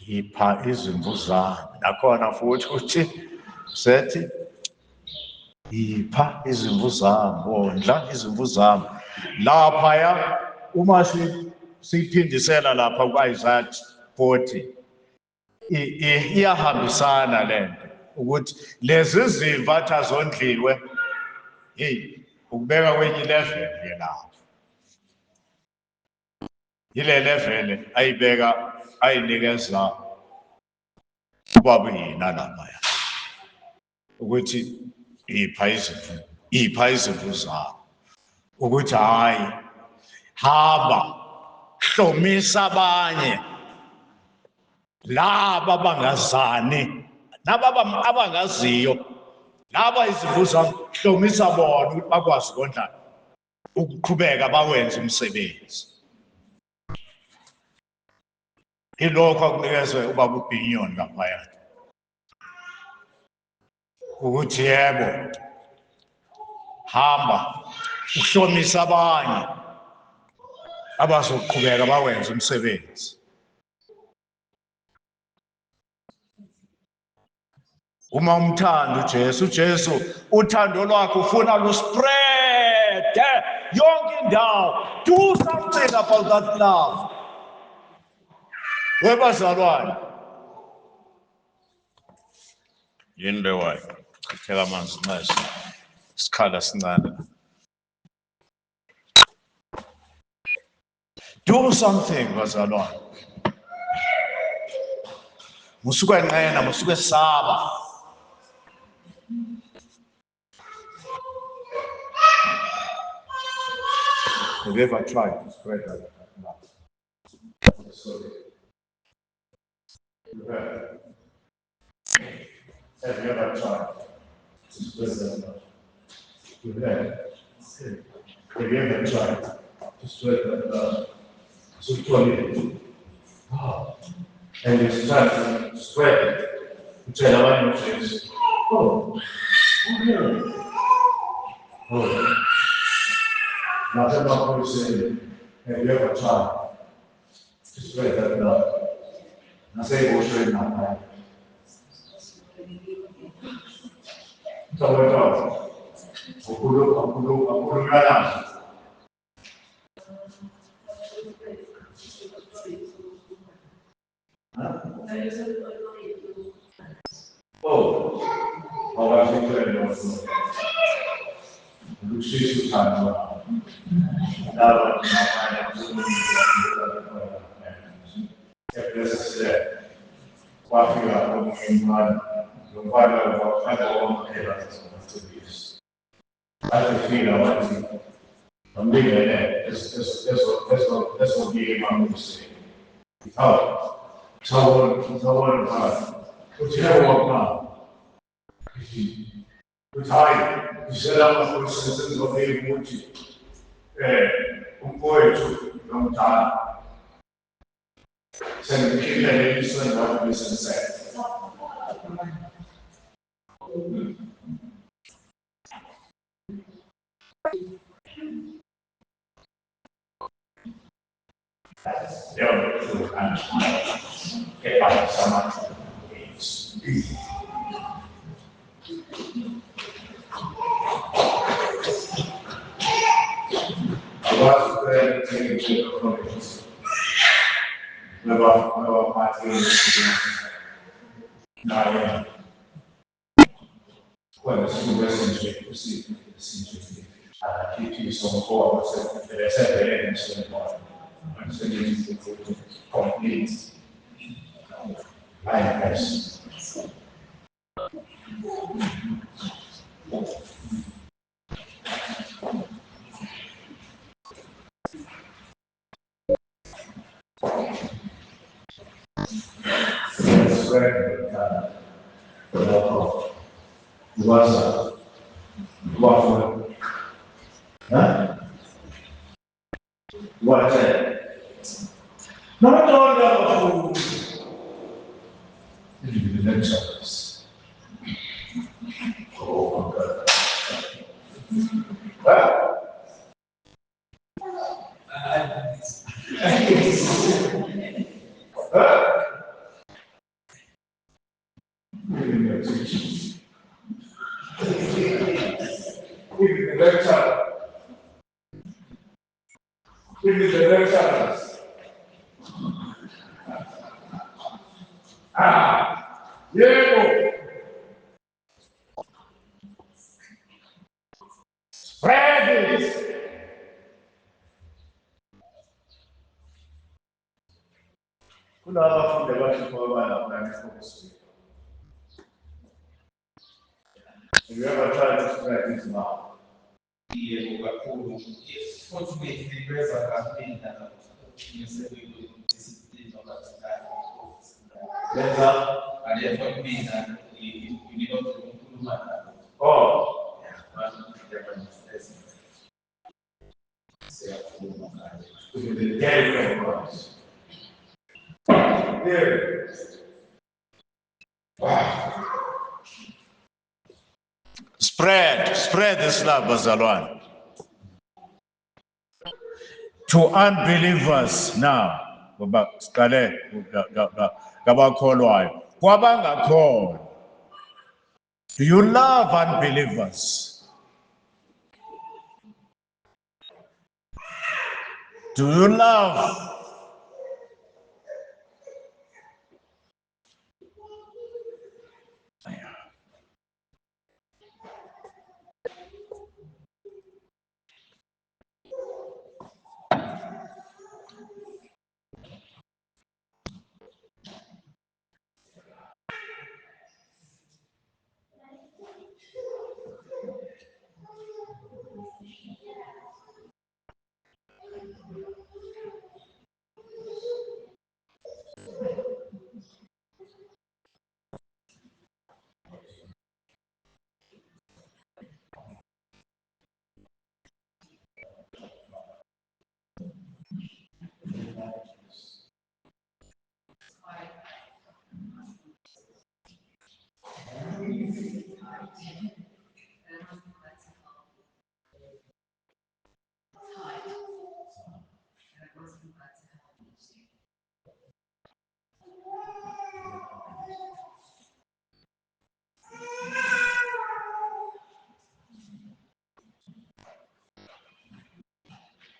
Speaker 1: Yipha izimvu zami. Nakhona futhi uthi sethi yipha izimvu zami, wondla izimvu zami. Laphaya uma siphindisela lapha ku-Isaiah 40 iyahambisana lento ukuthi lezi zimvu athi azondliwe ukubeka kwenye ileveli lapho. Ile leveli ayibeka ayinikeza ubaba yena laphaya ukuthi ipha izimvu zabo ukuthi hayi hamba hlomisa abanye laba abangazani naba abangaziyo laba izimvu zami hlomisa bona ukuthi bakwazi ukondla ukuqhubeka bawenze umsebenzi. Ilokho akunikezwe ubaba uBinyoni laphaya ukuthi yebo hamba uhlomisa abanye abazoqhubeka bawenze umsebenzi. Uma umthanda uJesu uthando lwakhe ufuna luspread yonke indawo. Do something about that love. Webazalwane yini lewayo chitheka amanzi nqesi isikhala sincane. Do something bazalwane. Musuke nqena musuke saba. Have you ever tried to spread that love? Sorry. Have you ever tried to spread that love? Have you ever tried to spread that love? And you start to spread it. You tell the one who says, oh, Nothing about what you say. Have you ever tried to spread that love? I say, go straight now. So what else? Aku ganas. Oh, awak fikir Lucy Sultan. Dalam namanya wakil pengumuman kepada orang hebat seperti itu. Ada fila wajib pembelian eso dia manusia. Tahu apa? Ujian apa? Utai, selama proses lebih muncul. Poeta não está sendo que ele isso não é sincero. Eu sou que para sama isso. Complete. Yes. Not all the themselves. Oh, God. Spread it. Have you ever tried to spread this now? Oh. Spread this love, Bazalwan. To unbelievers now. Do you love unbelievers? Do you love?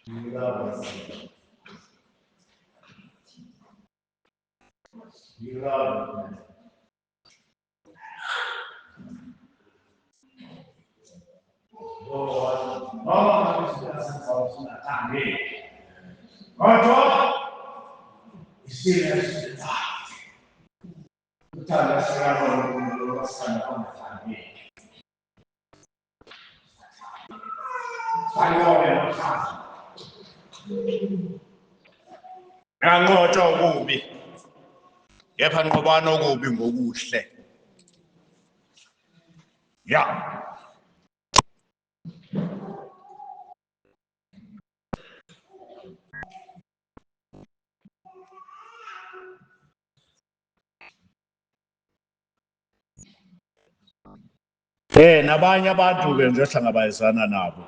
Speaker 1: You love us. You love us. Oh, Mama, experience anqotshwa okubi kepha nqobana okubi ngokuhle ya nabanye abantu benze hlangabezana nabo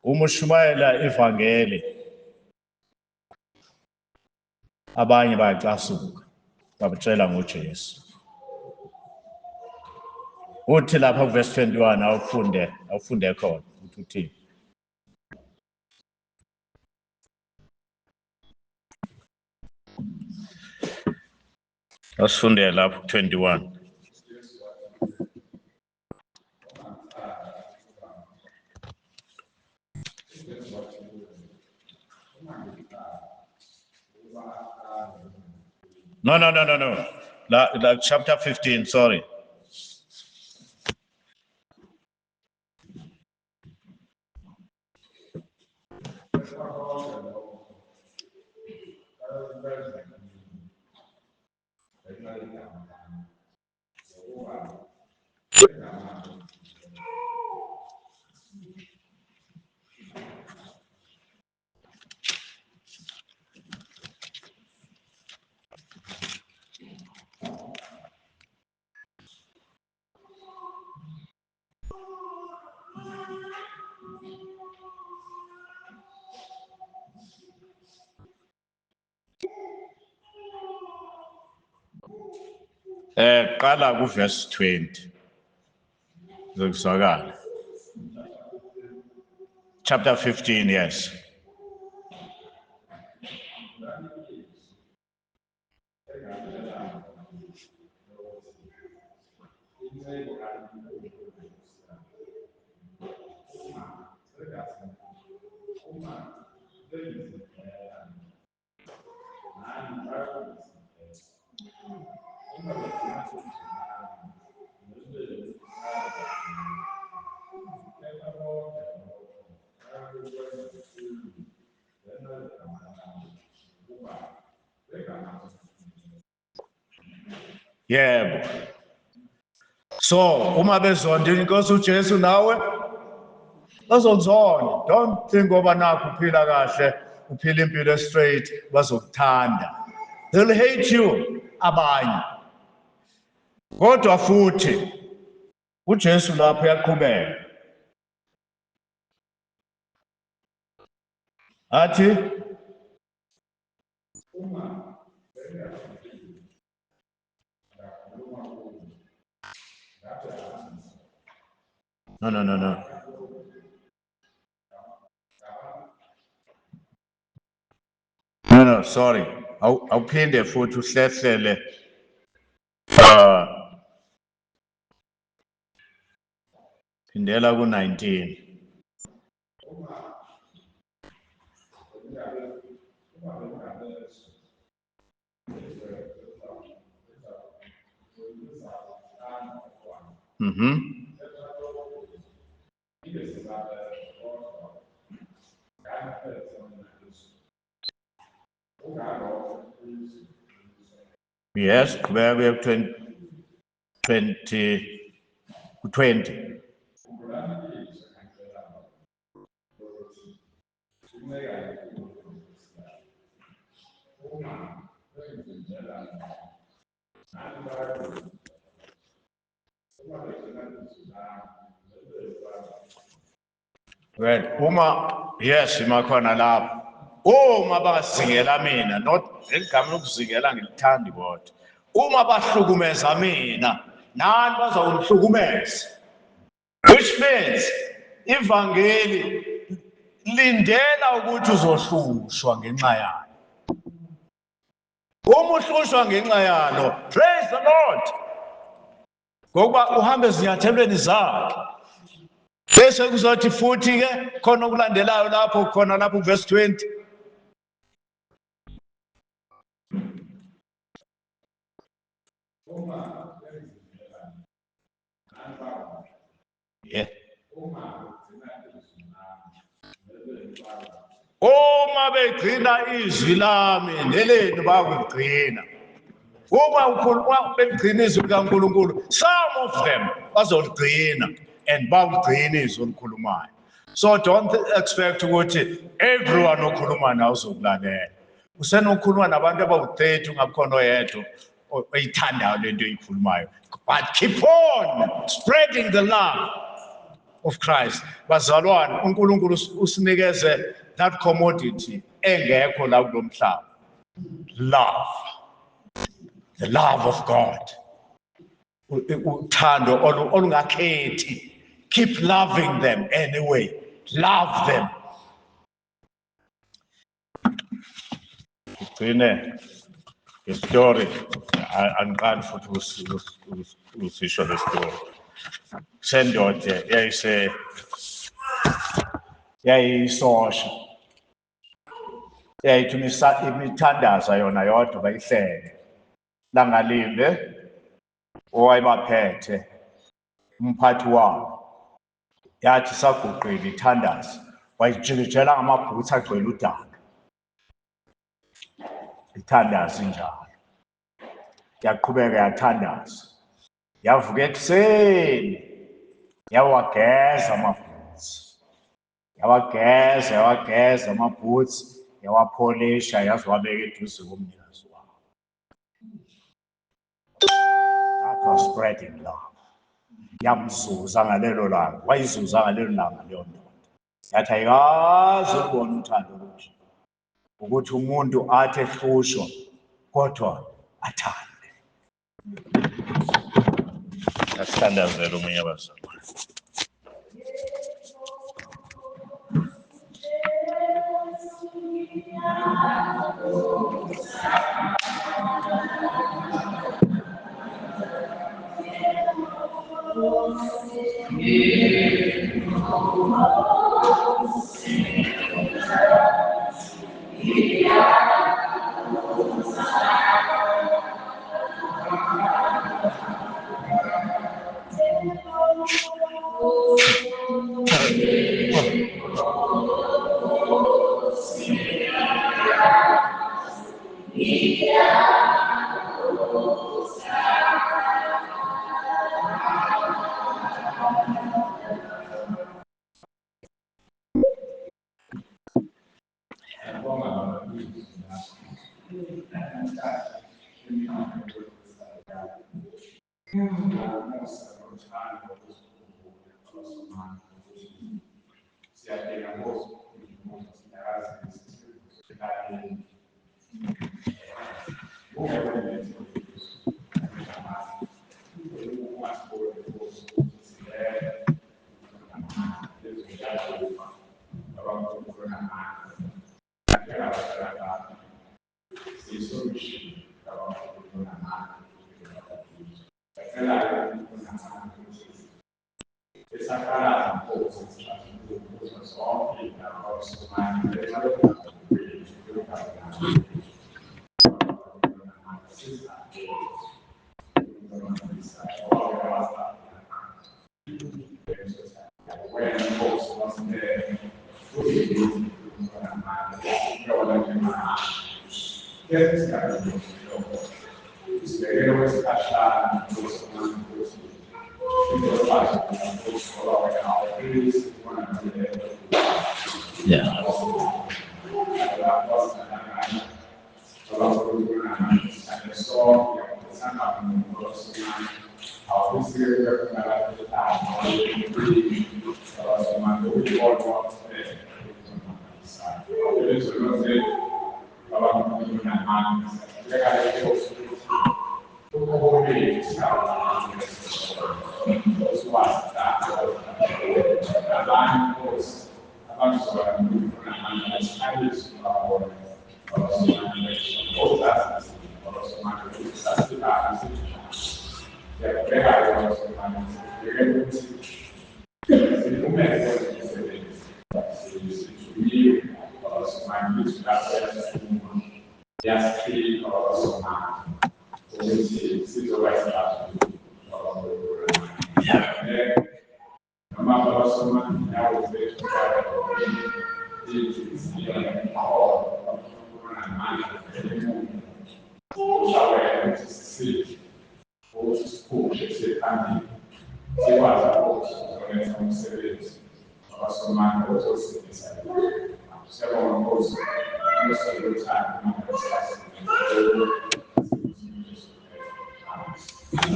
Speaker 1: uma ushumayela ivangeli abanye bayacasuka babutshela ngoJesu uthi lapha kuverse 21 awufunde khona uthi Asifundele lapho 21. No. Like chapter 15, sorry. Qala ku verse 20. Zokuzwakala. Chapter 15, yes. Yebo. So, uma bezonda inkosi uJesu nawe bazokuzonda. Don't think ngoba nakho uphila kahle, uphila impilo straight bazokuthanda. They'll hate you abanye. Kodwa futhi uJesu lapho uyaqhubeka. Athi No. No, sorry. Awuphinde futhi uhlehlele phindela ku-19. Yes, where we have 20. Well, yes, imakhona lapho. Uma bazingela mina, not eligama lokuzingela ngilithandi kodwa. Uma bahlukumeza mina, nani bazawungihlukumeza. Which means ivangeli lindela ukuthi uzohlushwa ngenxa yalo. Uma uhlushwa ngenxa yalo, praise the Lord. Ngoba uhambe ezinyathelweni zakhe. Bese kuzothi futhi ke khona okulandelayo lapho khona lapho verse 20. Yeah. Uma begcina izwi lami nelenu bakuligcina. Uma ukhuluma begcina izwi likaNkulunkulu, some of them bazoligcina and bakuligcina izwi olukhulumayo. So don't expect ukuthi everyone okhuluma nawe uzokulalela. Usenokhuluma nabantu abawu-30 ungakhona oyedwa oyithandayo lento oyikhulumayo. But keep on spreading the love of Christ. Bazalwane, uNkulunkulu usinikeze that commodity engekho la kulomhlaba. Love. The love of God. Uthando olungakhethi. Keep loving them anyway. Love them. Igcine Story, angiqali futhi usisho le story. Sendoda yayisosha. Yayithi imithandaza yona yodwa bayihlele. Langalinde owayebaphethe umphathi wabo. Yathi saguqile ithandaza. Wayijikijela ngamabhutsi agcwele udaka. Ithandaza injalo. Yaqhubeka yathandaza. Yavuka ekuseni. Yawageza amabhutsi. Yawageza amabhutsi. Yawapholisha yaze wabeka eduze komnikazi wawo. That was spreading love. Yamzuza ngalelo langa. Wayizuza ngalelo langa leyo ndoda. Yathi ayikaze ukubona uthando olunje. Ukuthi umuntu athi ehlushwa kodwa athande. Asithandazele omunye abazalwane.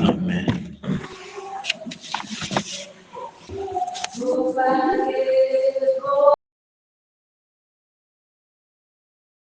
Speaker 2: Amen.